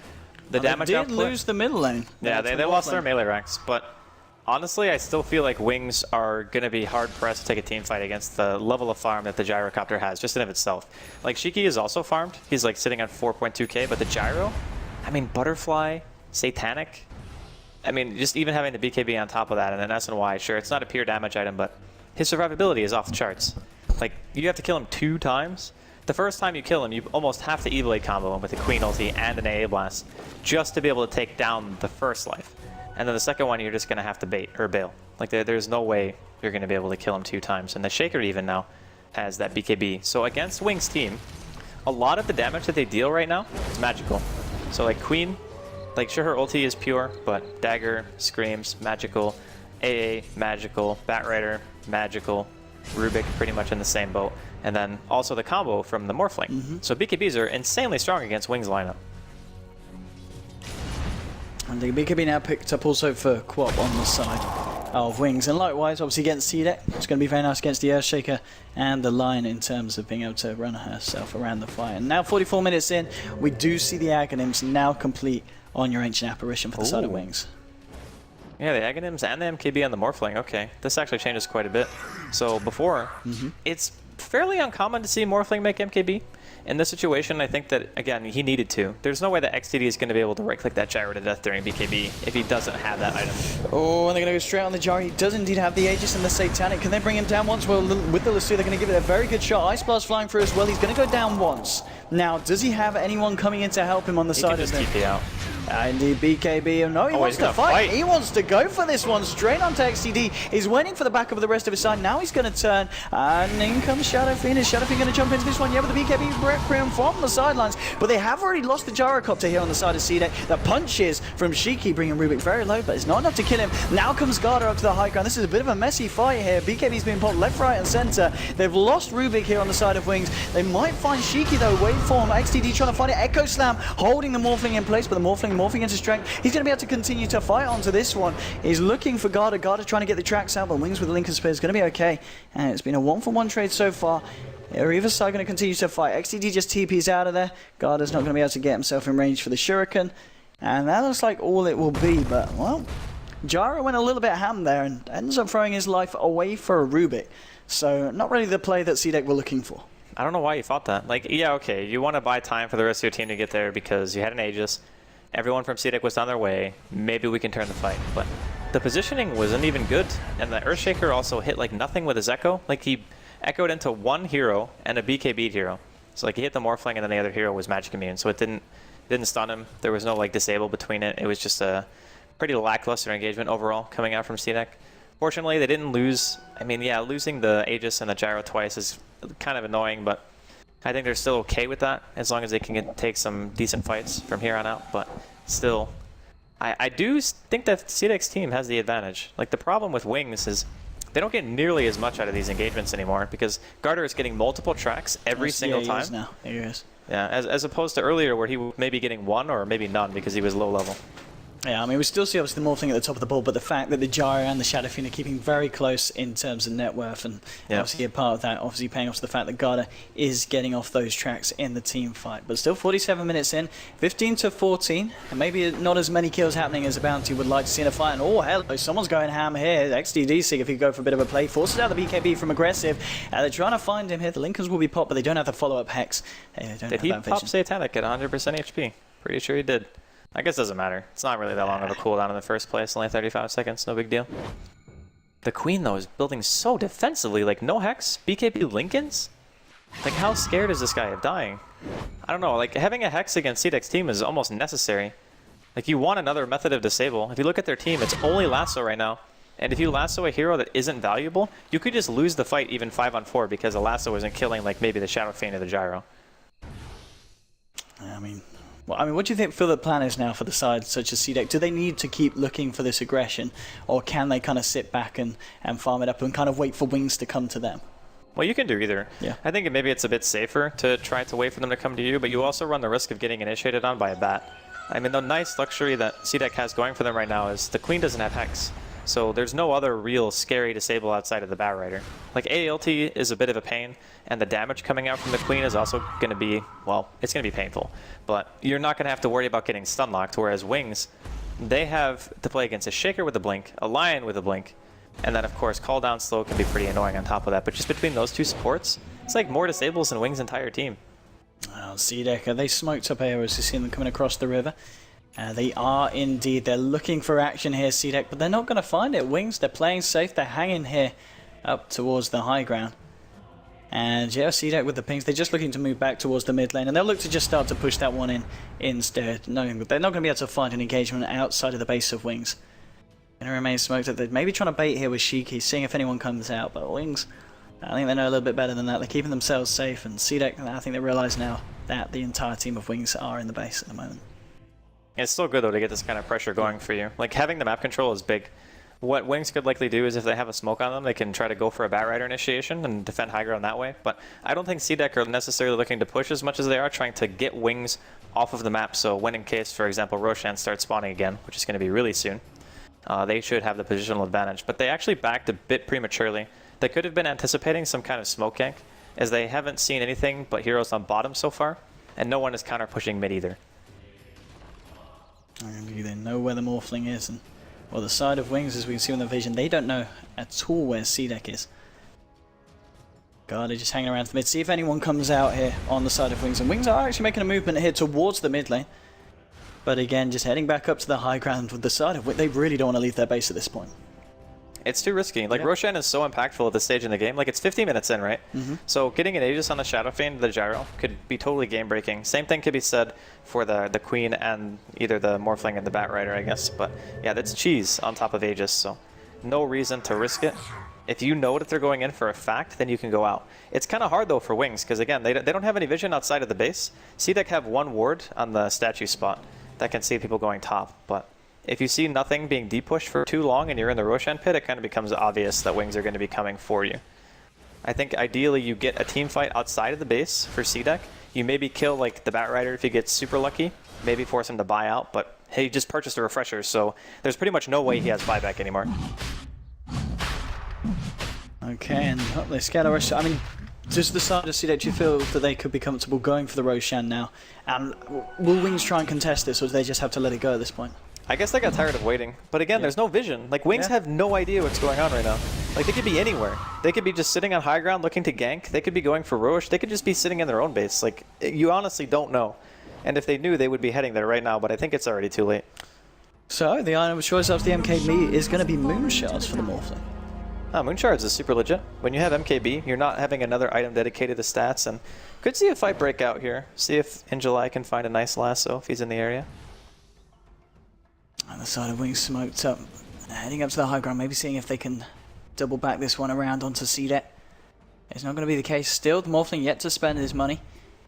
the damage they did output... lose the middle lane. Yeah, they lost their melee racks, but honestly, I still feel like Wings are going to be hard-pressed to take a team fight against the level of farm that the Gyrocopter has, just in of itself. Like, Shiki is also farmed. He's like sitting at 4.2k, but the Gyro, I mean, Butterfly, Satanic, I mean, just even having the BKB on top of that and an SNY, sure, it's not a pure damage item, but his survivability is off the charts. Like, you have to kill him 2 times. The first time you kill him, you almost have to Evilade combo him with a Queen ulti and an AA Blast just to be able to take down the first life. And then the second one, you're just going to have to bait or bail. Like, there's no way you're going to be able to kill him 2 times. And the Shaker even now has that BKB. So against Wings' team, a lot of the damage that they deal right now is magical. So like Queen, like sure her ulti is pure, but Dagger, Screams, magical, AA, magical, Batrider, magical, Rubik pretty much in the same boat. And then also the combo from the Morphling. So BKBs are insanely strong against Wings lineup. And the BKB now picked up also for Quap on the side of Wings. And likewise, obviously against CDEC, it's going to be very nice against the Earthshaker and the Lion in terms of being able to run herself around the fight. And now 44 minutes in, we do see the Aghanims now complete on your Ancient Apparition for the side of Wings. Yeah, the Aghanims and the MKB and the Morphling. Okay, this actually changes quite a bit. So before, it's fairly uncommon to see Morphling make MKB. in this situation, I think that, again, he needed to. There's no way that XTD is going to be able to right-click that gyro to death during BKB if he doesn't have that item. Oh, and they're going to go straight on the gyro. He does indeed have the Aegis and the Satanic. Can they bring him down once? Well, with the Lucio, they're going to give it a very good shot. Ice Blast flying through as well. He's going to go down once. Now, does he have anyone coming in to help him on the side of him? He can just TP out. Indeed, BKB. No, he wants to fight. He wants to go for this one straight onto XTD. He's waiting for the backup of the rest of his side. Now he's going to turn, and in comes Shadow Fiend. Is Shadow Fiend going to jump into this one? Yeah, with the BKB Requiem from the sidelines. But they have already lost the Gyrocopter here on the side of CDEC. The punches from Shiki bringing Rubik very low, but it's not enough to kill him. Now comes Garda up to the high ground. This is a bit of a messy fight here. BKB's being pulled left, right, and center. They've lost Rubik here on the side of Wings. They might find Shiki though. Waveform. XTD trying to find it. Echo Slam holding the Morphling in place, but the Morphling into strength. He's going to be able to continue to fight onto this one. He's looking for Garda. Garda trying to get the tracks out, but Wings with the Lincoln Spear is going to be okay. And it's been a 1-for-1 trade so far. Either side going to continue to fight. XTD just TP's out of there. Garda's not going to be able to get himself in range for the Shuriken. And that looks like all it will be, but, well, Gyro went a little bit ham there and ends up throwing his life away for a Rubik. So, not really the play that CDEC were looking for. I don't know why you thought that. Like, yeah, okay, you want to buy time for the rest of your team to get there because you had an Aegis. Everyone from CDEC was on their way. Maybe we can turn the fight. But the positioning wasn't even good. And the Earthshaker also hit like nothing with his Echo. Like he echoed into one hero and a BKB'd hero. So like he hit the Morphling and then the other hero was magic immune. So it didn't stun him. There was no like disable between it. It was just a pretty lackluster engagement overall coming out from CDEC. Fortunately, they didn't lose. I mean, yeah, losing the Aegis and the Gyro twice is kind of annoying, but I think they're still okay with that as long as they can take some decent fights from here on out. But still, I do think that CDEC's team has the advantage. Like the problem with Wings is they don't get nearly as much out of these engagements anymore because Garter is getting multiple tracks every single time. Now. There he is. Yeah, as opposed to earlier where he may be getting one or maybe none because he was low level. Yeah, I mean, we still see obviously the Morphling at the top of the board, but the fact that the Gyro and the Shadow Fiend are keeping very close in terms of net worth, and obviously a part of that, obviously paying off to the fact that Garda is getting off those tracks in the team fight. But still 47 minutes in, 15-14, and maybe not as many kills happening as a Bounty would like to see in a fight. And oh, hello, someone's going ham here. XTD Sig, if you go for a bit of a play, forces out the BKB from aggressive. They're trying to find him here. The Lincolns will be popped, but they don't have the follow-up Hex. Did he pop Satanic at 100% HP? Pretty sure he did. I guess it doesn't matter. It's not really that long of a cooldown in the first place. Only 35 seconds. No big deal. The Queen, though, is building so defensively. Like, no Hex? BKB Lincolns? Like, how scared is this guy of dying? I don't know. Like, having a Hex against CDEC's team is almost necessary. Like, you want another method of disable. If you look at their team, it's only Lasso right now. And if you Lasso a hero that isn't valuable, you could just lose the fight even 5-on-4 because a Lasso isn't killing, like, maybe the Shadow Fiend or the Gyro. I mean, what do you feel the plan is now for the sides such as CDEC? Do they need to keep looking for this aggression, or can they kind of sit back and farm it up and kind of wait for Wings to come to them? Well, you can do either. Yeah. I think maybe it's a bit safer to try to wait for them to come to you, but you also run the risk of getting initiated on by a bat. I mean, the nice luxury that CDEC has going for them right now is the Queen doesn't have Hex. So there's no other real scary disable outside of the Bat Rider. Like, ALT is a bit of a pain, and the damage coming out from the Queen is also going to be, well, it's going to be painful. But you're not going to have to worry about getting stun locked, whereas Wings, they have to play against a Shaker with a Blink, a Lion with a Blink, and then, of course, Call Down Slow can be pretty annoying on top of that. But just between those two supports, it's like more disables than Wings' entire team. Well, CDEC, they smoked up arrows. You see them coming across the river. They are indeed. They're looking for action here, CDEC, but they're not going to find it. Wings, they're playing safe. They're hanging here up towards the high ground. And yeah, CDEC with the pings, they're just looking to move back towards the mid lane, and they'll look to just start to push that one in instead, knowing that they're not going to be able to find an engagement outside of the base of Wings. Going to remain smoked up. They're maybe trying to bait here with Shiki, seeing if anyone comes out, but Wings, I think they know a little bit better than that. They're keeping themselves safe, and CDEC, I think they realise now that the entire team of Wings are in the base at the moment. It's still good, though, to get this kind of pressure going for you. Like, having the map control is big. What Wings could likely do is if they have a smoke on them, they can try to go for a Bat Rider initiation and defend high ground that way. But I don't think CDEC are necessarily looking to push as much as they are trying to get Wings off of the map. So when in case, for example, Roshan starts spawning again, which is going to be really soon, they should have the positional advantage. But they actually backed a bit prematurely. They could have been anticipating some kind of smoke gank, as they haven't seen anything but heroes on bottom so far, and no one is counter pushing mid either. They know where the Morphling is, and well, the side of Wings, as we can see on the vision, they don't know at all where CDEC is. Garda just hanging around the mid. See if anyone comes out here on the side of Wings. And Wings are actually making a movement here towards the mid lane. But again, just heading back up to the high ground with the side of Wings. They really don't want to leave their base at this point. It's too risky. Like, Roshan is so impactful at this stage in the game. Like, it's 15 minutes in, right? So getting an Aegis on the Shadow Fiend, the Gyro, could be totally game-breaking. Same thing could be said for the Queen and either the Morphling and the Bat Rider, I guess. But yeah, that's cheese on top of Aegis, so no reason to risk it. If you know that they're going in for a fact, then you can go out. It's kind of hard, though, for Wings, because, again, they don't have any vision outside of the base. CDEC have one ward on the statue spot that can see people going top, but if you see nothing being deep pushed for too long and you're in the Roshan pit, it kind of becomes obvious that Wings are going to be coming for you. I think ideally you get a team fight outside of the base for CDEC. You maybe kill like the Bat Rider if you get super lucky, maybe force him to buy out, but he just purchased a refresher, so there's pretty much no way he has buyback anymore. Okay, and they scatter Roshan. I mean, does the side of CDEC, do you feel that they could be comfortable going for the Roshan now? And will Wings try and contest this, or do they just have to let it go at this point? I guess they got tired of waiting. But again, there's no vision. Like, Wings have no idea what's going on right now. Like, they could be anywhere. They could be just sitting on high ground looking to gank. They could be going for Roche. They could just be sitting in their own base. Like, you honestly don't know. And if they knew, they would be heading there right now, but I think it's already too late. So, the item of choice after the MKB is going to be Moonshards for the Morphling. Moonshards is super legit. When you have MKB, you're not having another item dedicated to stats, and could see a fight break out here. See if In July can find a nice lasso if he's in the area. And the side of Wings smoked up, heading up to the high ground, maybe seeing if they can double back this one around onto CDEC. It's not going to be the case. Still, the Morphling yet to spend his money.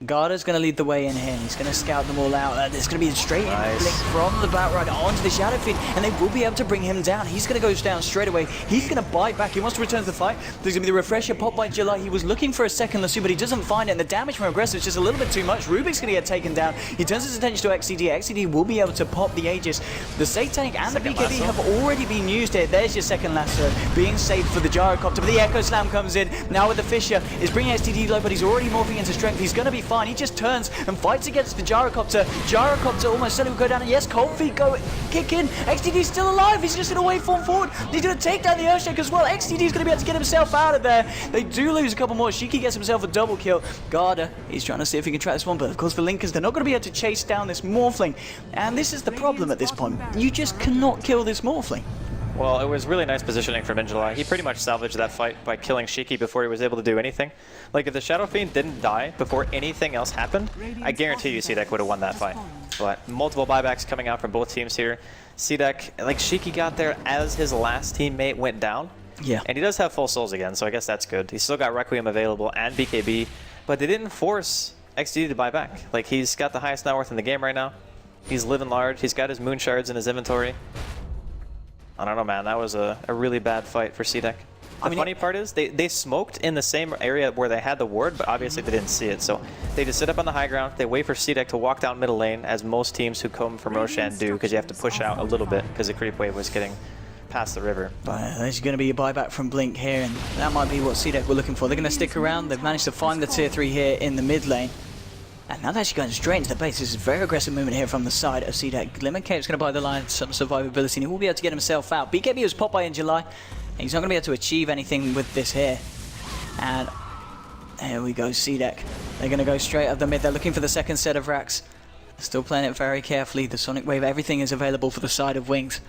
Garda's going to lead the way in here. He's going to scout them all out. There's going to be a straight blink from the Bat Rider onto the Shadow Fiend, and they will be able to bring him down. He's going to go down straight away. He's going to bite back. He wants to return to the fight. There's going to be the refresher pop by July. He was looking for a second lasso, but he doesn't find it, and the damage from Aggressive is just a little bit too much. Rubik's going to get taken down. He turns his attention to XCD. XCD will be able to pop the Aegis. The Satanic and the BKB have already been used here. There's your second lasso being saved for the Gyrocopter, but the Echo Slam comes in. Now with the Fisher, is bringing XTD low, but he's already morphing into strength. He's going to be fine. He just turns and fights against the Gyrocopter. Gyrocopter almost certainly will go down, and yes, Cold Feet go kick in. XTD's still alive. He's just going to wave forward. He's going to take down the Earthshake as well. XTD's going to be able to get himself out of there. They do lose a couple more. Shiki gets himself a double kill. Garda, he's trying to see if he can track this one, but of course for Linkers, they're not going to be able to chase down this Morphling. And this is the problem at this point. You just cannot kill this Morphling. Well, it was really nice positioning from In July. He pretty much salvaged that fight by killing Shiki before he was able to do anything. Like, if the Shadow Fiend didn't die before anything else happened, I guarantee you CDEC would have won that fight. But multiple buybacks coming out from both teams here. CDEC, like, Shiki got there as his last teammate went down. Yeah. And he does have full souls again, so I guess that's good. He's still got Requiem available and BKB, but they didn't force XD to buy back. Like, he's got the highest net worth in the game right now. He's living large. He's got his Moonshards in his inventory. I don't know, man. That was a really bad fight for CDEC. The funny part is they smoked in the same area where they had the ward, but obviously they didn't see it. So they just sit up on the high ground. They wait for CDEC to walk down middle lane, as most teams who come from Roshan do, because you have to push out a little bit because the creep wave was getting past the river. There's going to be a buyback from Blink here, and that might be what CDEC were looking for. They're going to stick around. They've managed to find the tier 3 here in the mid lane. And now they're actually going straight into the base. This is a very aggressive movement here from the side of CDEC. Glimmer Cape's going to buy the line some survivability, and he will be able to get himself out. BKB was popped by In July, and he's not going to be able to achieve anything with this here. And here we go, CDEC. They're going to go straight up the mid. They're looking for the second set of racks. Still playing it very carefully. The Sonic Wave, everything is available for the side of Wings.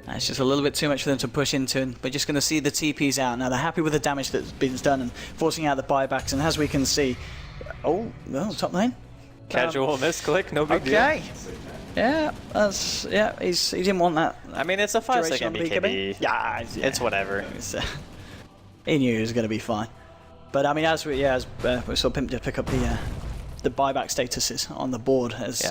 And it's just a little bit too much for them to push into, and we're just going to see the TPs out. Now they're happy with the damage that's been done and forcing out the buybacks, and as we can see, oh, well, top lane. Casual misclick, no big deal. Okay. Yeah, he didn't want that. I mean, it's a 5-second BKB. Yeah, It's whatever. He knew he was going to be fine. But I mean, as we saw Pimp to pick up the buyback statuses on the board, as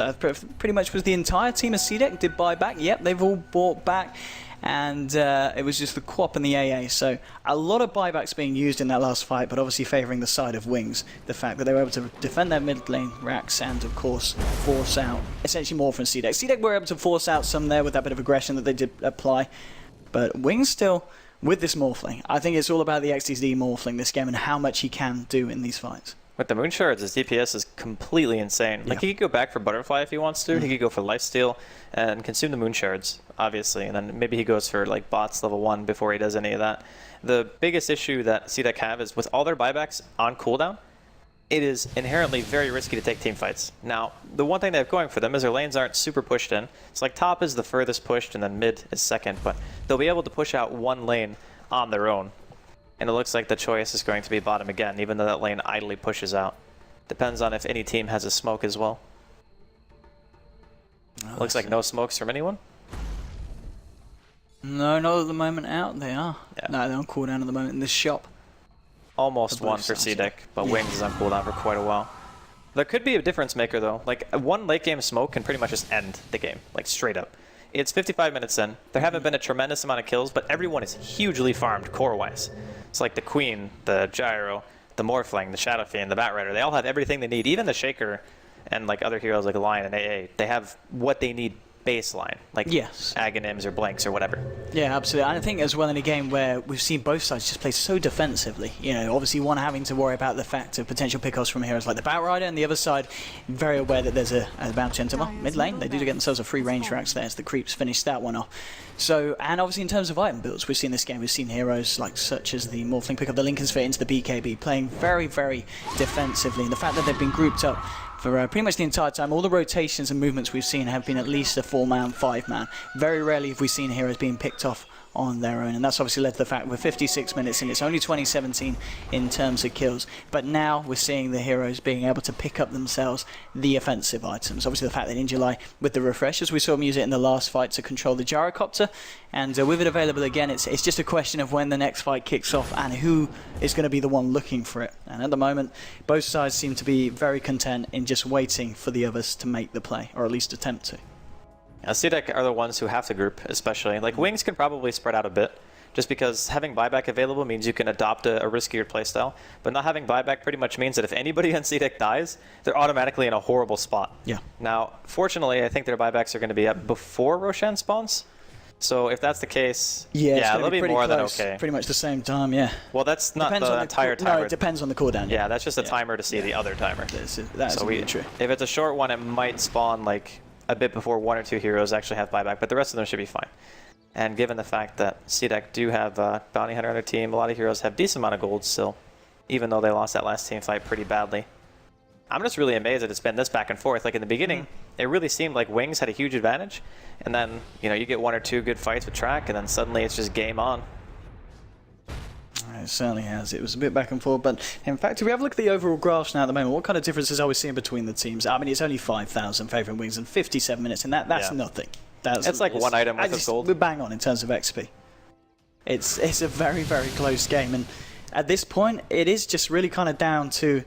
pretty much was the entire team of CDEC did buyback. Yep, they've all bought back. And it was just the QoP and the AA, so a lot of buybacks being used in that last fight, but obviously favouring the side of Wings. The fact that they were able to defend their mid lane racks and, of course, force out essentially more from CDEC. CDEC were able to force out some there with that bit of aggression that they did apply, but Wings still with this Morphling. I think it's all about the XTD Morphling this game and how much he can do in these fights. With the Moon Shards, his DPS is completely insane. Like, he could go back for Butterfly if he wants to. He could go for Lifesteal and consume the Moon Shards, obviously. And then maybe he goes for, like, bots level 1 before he does any of that. The biggest issue that CDEC have is with all their buybacks on cooldown, it is inherently very risky to take team fights. Now, the one thing they have going for them is their lanes aren't super pushed in. It's like top is the furthest pushed and then mid is second, but they'll be able to push out one lane on their own. And it looks like the choice is going to be bottom again, even though that lane idly pushes out. Depends on if any team has a smoke as well. Looks like no smokes from anyone. No, not at the moment out. They are. Yeah. No, they're on cooldown at the moment in this shop. Almost one for CDEC, but Wings is on cooldown for quite a while. There could be a difference maker though. Like one late game smoke can pretty much just end the game, like straight up. It's 55 minutes in. There haven't been a tremendous amount of kills, but everyone is hugely farmed core-wise. It's like the Queen, the Gyro, the Morphling, the Shadow Fiend, the Batrider. They all have everything they need. Even the Shaker and like other heroes like Lion and AA, they have what they need baseline, like Aghanims or Blanks or whatever. Yeah, absolutely. And I think as well in a game where we've seen both sides just play so defensively, you know, obviously one having to worry about the fact of potential pickoffs from heroes like the Batrider, and the other side very aware that there's a bounty hunter. Well, mid lane, they do get themselves a free range rack there as the creeps finish that one off. So, and obviously in terms of item builds, we've seen this game, we've seen heroes like such as the Morphling pick up the Lincoln Sphere into the BKB, playing very, very defensively. And the fact that they've been grouped up for pretty much the entire time, all the rotations and movements we've seen have been at least a 4-man, 5-man. Very rarely have we seen heroes being picked off on their own, and that's obviously led to the fact we're 56 minutes in, it's only 2017 in terms of kills, but now we're seeing the heroes being able to pick up themselves the offensive items. Obviously the fact that in July with the refreshers, we saw him use it in the last fight to control the gyrocopter, and with it available again, it's just a question of when the next fight kicks off and who is going to be the one looking for it. And at the moment, both sides seem to be very content in just waiting for the others to make the play, or at least attempt to. CDEC are the ones who have to group, especially. Like, Wings can probably spread out a bit, just because having buyback available means you can adopt a riskier playstyle, but not having buyback pretty much means that if anybody on CDEC dies, they're automatically in a horrible spot. Yeah. Now, fortunately, I think their buybacks are going to be up before Roshan spawns, so if that's the case, they'll be more than okay. Pretty much the same time, yeah. Well, that's not the entire timer. No, it depends on the cooldown. Yeah, that's just a timer to see the other timer. That's true. If it's a short one, it might spawn like a bit before 1 or 2 heroes actually have buyback, but the rest of them should be fine. And given the fact that CDEC do have Bounty Hunter on their team, a lot of heroes have decent amount of gold still, even though they lost that last team fight pretty badly. I'm just really amazed that it's been this back and forth. Like in the beginning, it really seemed like Wings had a huge advantage, and then you get 1 or 2 good fights with Track, and then suddenly it's just game on. It certainly has. It was a bit back and forth, but in fact, if we have a look at the overall graphs now at the moment, what kind of differences are we seeing between the teams? I mean, it's only 5,000 favouring Wings and 57 minutes, and that's nothing. It's like one item worth of gold. We're bang on in terms of XP. It's a very, very close game, and at this point, it is just really kind of down to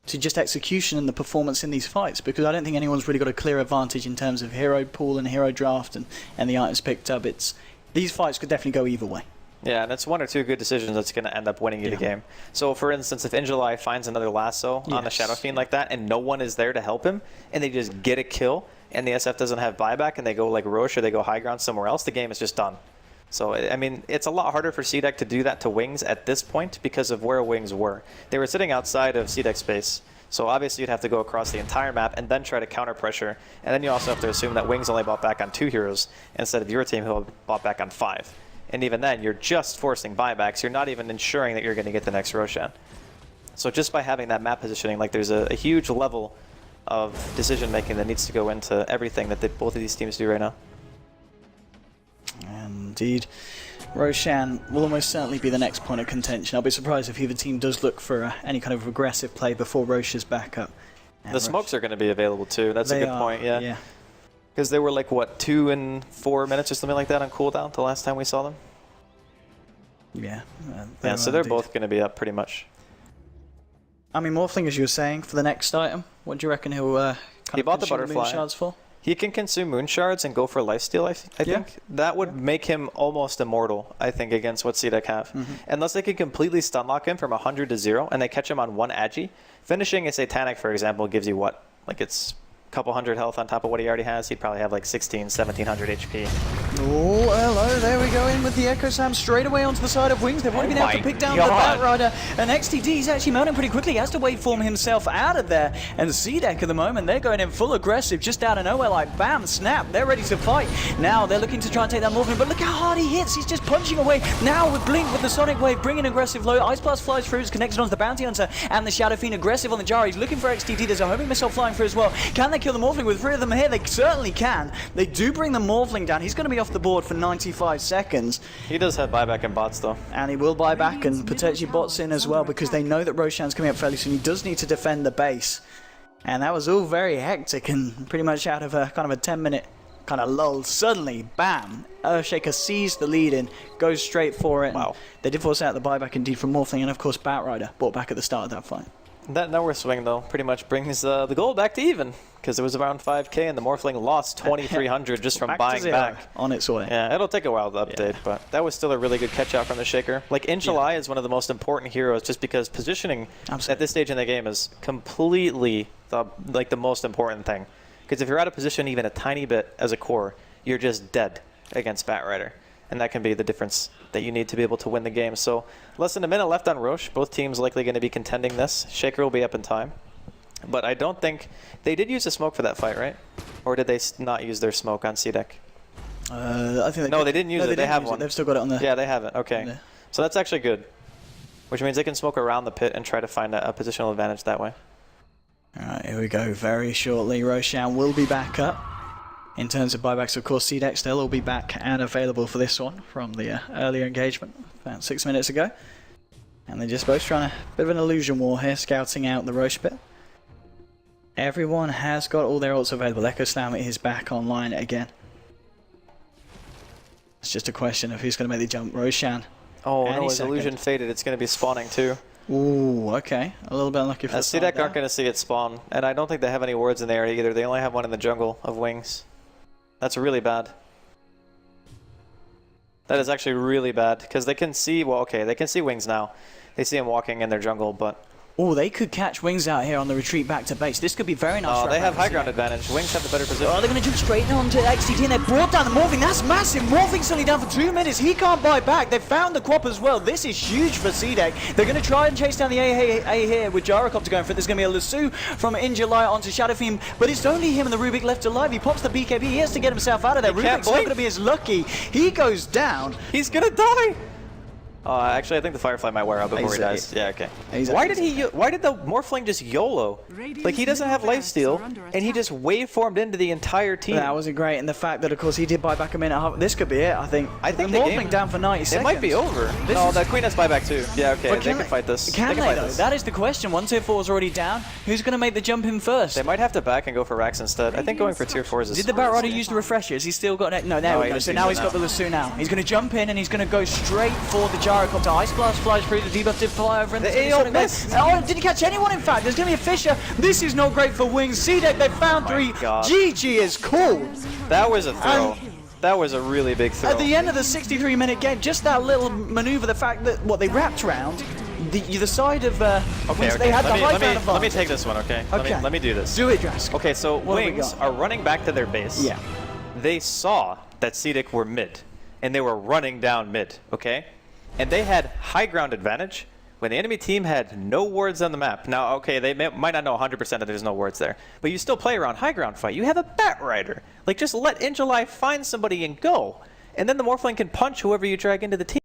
just execution and the performance in these fights, because I don't think anyone's really got a clear advantage in terms of hero pool and hero draft and the items picked up. These fights could definitely go either way. Yeah, and it's 1 or 2 good decisions that's going to end up winning you the game. So, for instance, if Injuly finds another lasso on the Shadow Fiend like that, and no one is there to help him, and they just get a kill, and the SF doesn't have buyback, and they go like Roche or they go high ground somewhere else, the game is just done. So, I mean, it's a lot harder for CDEC to do that to Wings at this point because of where Wings were. They were sitting outside of CDEC space, so obviously you'd have to go across the entire map and then try to counter pressure, and then you also have to assume that Wings only bought back on 2 heroes instead of your team who bought back on 5. And even then, you're just forcing buybacks. You're not even ensuring that you're going to get the next Roshan. So just by having that map positioning, like there's a huge level of decision-making that needs to go into everything that both of these teams do right now. Indeed. Roshan will almost certainly be the next point of contention. I'll be surprised if either team does look for any kind of aggressive play before Roche is back up. The smokes are going to be available too. That's a good point, yeah. Because they were like, what, 2 and 4 minutes or something like that on cooldown the last time we saw them? Yeah. So they're both going to be up pretty much. I mean, Morphling, as you were saying, for the next item, what do you reckon he'll he bought the Butterfly. Moon Shards for? He can consume Moon Shards and go for Lifesteal, I think. That would make him almost immortal, I think, against what CDEC have. Unless they can completely stunlock him from 100 to 0 and they catch him on 1 Agi. Finishing a Satanic, for example, gives you what? Like it's couple hundred health on top of what he already has, he'd probably have like 1700 HP. Oh, hello, there we go in with the Echo Slam straight away onto the side of Wings. They've already been able to pick down the Batrider. And XTD is actually melting pretty quickly. He has to waveform himself out of there. And CDEC at the moment, they're going in full aggressive, just out of nowhere, like bam, snap, they're ready to fight. Now they're looking to try and take that Morphling, but look how hard he hits. He's just punching away. Now with Blink, with the Sonic Wave, bringing aggressive low. Ice Blast flies through, it's connected onto the Bounty Hunter, and the Shadow Fiend aggressive on the Jar. He's looking for XTD. There's a homing missile flying through as well. Can they kill the Morphling? With 3 of them here, they certainly can. They do bring the Morphling down. He's going to be off the board for 95 seconds. He does have buyback and bots though. And he will buy back and potentially bots in as well, because they know that Roshan's coming up fairly soon. He does need to defend the base. And that was all very hectic and pretty much out of a kind of a 10-minute kind of lull. Suddenly, bam, Earthshaker sees the lead in, goes straight for it. Wow. They did force out the buyback indeed from Morphling, and of course Batrider bought back at the start of that fight. That nowhere swing though pretty much brings the goal back to even, because it was around 5k and the Morphling lost 2300 just from buying back. On its way. Yeah, it'll take a while to update, but that was still a really good catch out from the Shaker. Like In July is one of the most important heroes just because positioning at this stage in the game is completely the most important thing. Because if you're out of position even a tiny bit as a core, you're just dead against Batrider. And that can be the difference that you need to be able to win the game. So less than a minute left on Roche. Both teams likely going to be contending this. Shaker will be up in time. But I don't think... They did use a smoke for that fight, right? Or did they not use their smoke on CDEC? I think they didn't use it. They have one. They've still got it on there. Yeah, they have it. Okay. Yeah. So that's actually good. Which means they can smoke around the pit and try to find a positional advantage that way. Alright, here we go. Very shortly, Roshan will be back up. In terms of buybacks, of course, CDEC still will be back and available for this one from the earlier engagement about 6 minutes ago. And they're just both trying a bit of an illusion war here, scouting out the Roche pit. Everyone has got all their ults available. Echo Slam is back online again. It's just a question of who's going to make the jump. Roshan. Oh no, his illusion faded. It's going to be spawning too. Ooh, okay. A little bit unlucky for the CDEC aren't going to see it spawn. And I don't think they have any wards in the area either. They only have one in the jungle of Wings. That's really bad. That is actually really bad, because they can see, well, okay, they can see Wings now. They see him walking in their jungle, but... Oh, they could catch Wings out here on the retreat back to base. This could be very nice. Oh, they have high ground advantage. Wings have the better position. Oh, they're going to jump straight onto XTT, and they brought down the Morphling. That's massive. Morphling's only down for 2 minutes. He can't buy back. They found the Quap as well. This is huge for CDEC. They're going to try and chase down the A here with Gyrocopter going for it. There's going to be a Lasso from In July onto Shadow Fiend, but it's only him and the Rubik left alive. He pops the BKB. He has to get himself out of there. Rubik's not going to be as lucky. He goes down. He's going to die. Actually, I think the Firefly might wear out before he dies. Yeah, okay. Why did the Morphling just YOLO? Like, he doesn't have lifesteal, and he just waveformed into the entire team. That wasn't great, and the fact that, of course, he did buy back a minute and a half. This could be it, I think. I think the Morphling down for 90 seconds. It might be over. No, the Queen has buyback too. Yeah, okay, they can fight this. Can they, though? That is the question. One tier 4 is already down. Who's going to make the jump in first? They might have to back and go for Rax instead. I think going for tier 4 is... Did the Batrider use the refreshers? He's still got it. No, there we go. So now he's got the Lasso now. He's going to jump in, and he's going to go straight for the Gyrocopter. Ice Blast flies through, the debuff did fly over, and the AO missed. Oh, didn't catch anyone, in fact. There's going to be a Fisher. This is not great for Wings. CDEC, they found 3. GG is cool. That was a throw. That was a really big throw. At the end of the 63-minute game, just that little maneuver, the fact that, they wrapped around the side of Wings, they had the high ground advantage. Let me take this one, okay? Let me do this. Do it, Drask. Okay, so Wings are running back to their base. Yeah. They saw that CDEC were mid, and they were running down mid, okay? And they had high ground advantage when the enemy team had no wards on the map. Now, okay, they might not know 100% that there's no wards there, but you still play around high ground fight. You have a Batrider. Like, just let In July find somebody and go. And then the Morphling can punch whoever you drag into the team.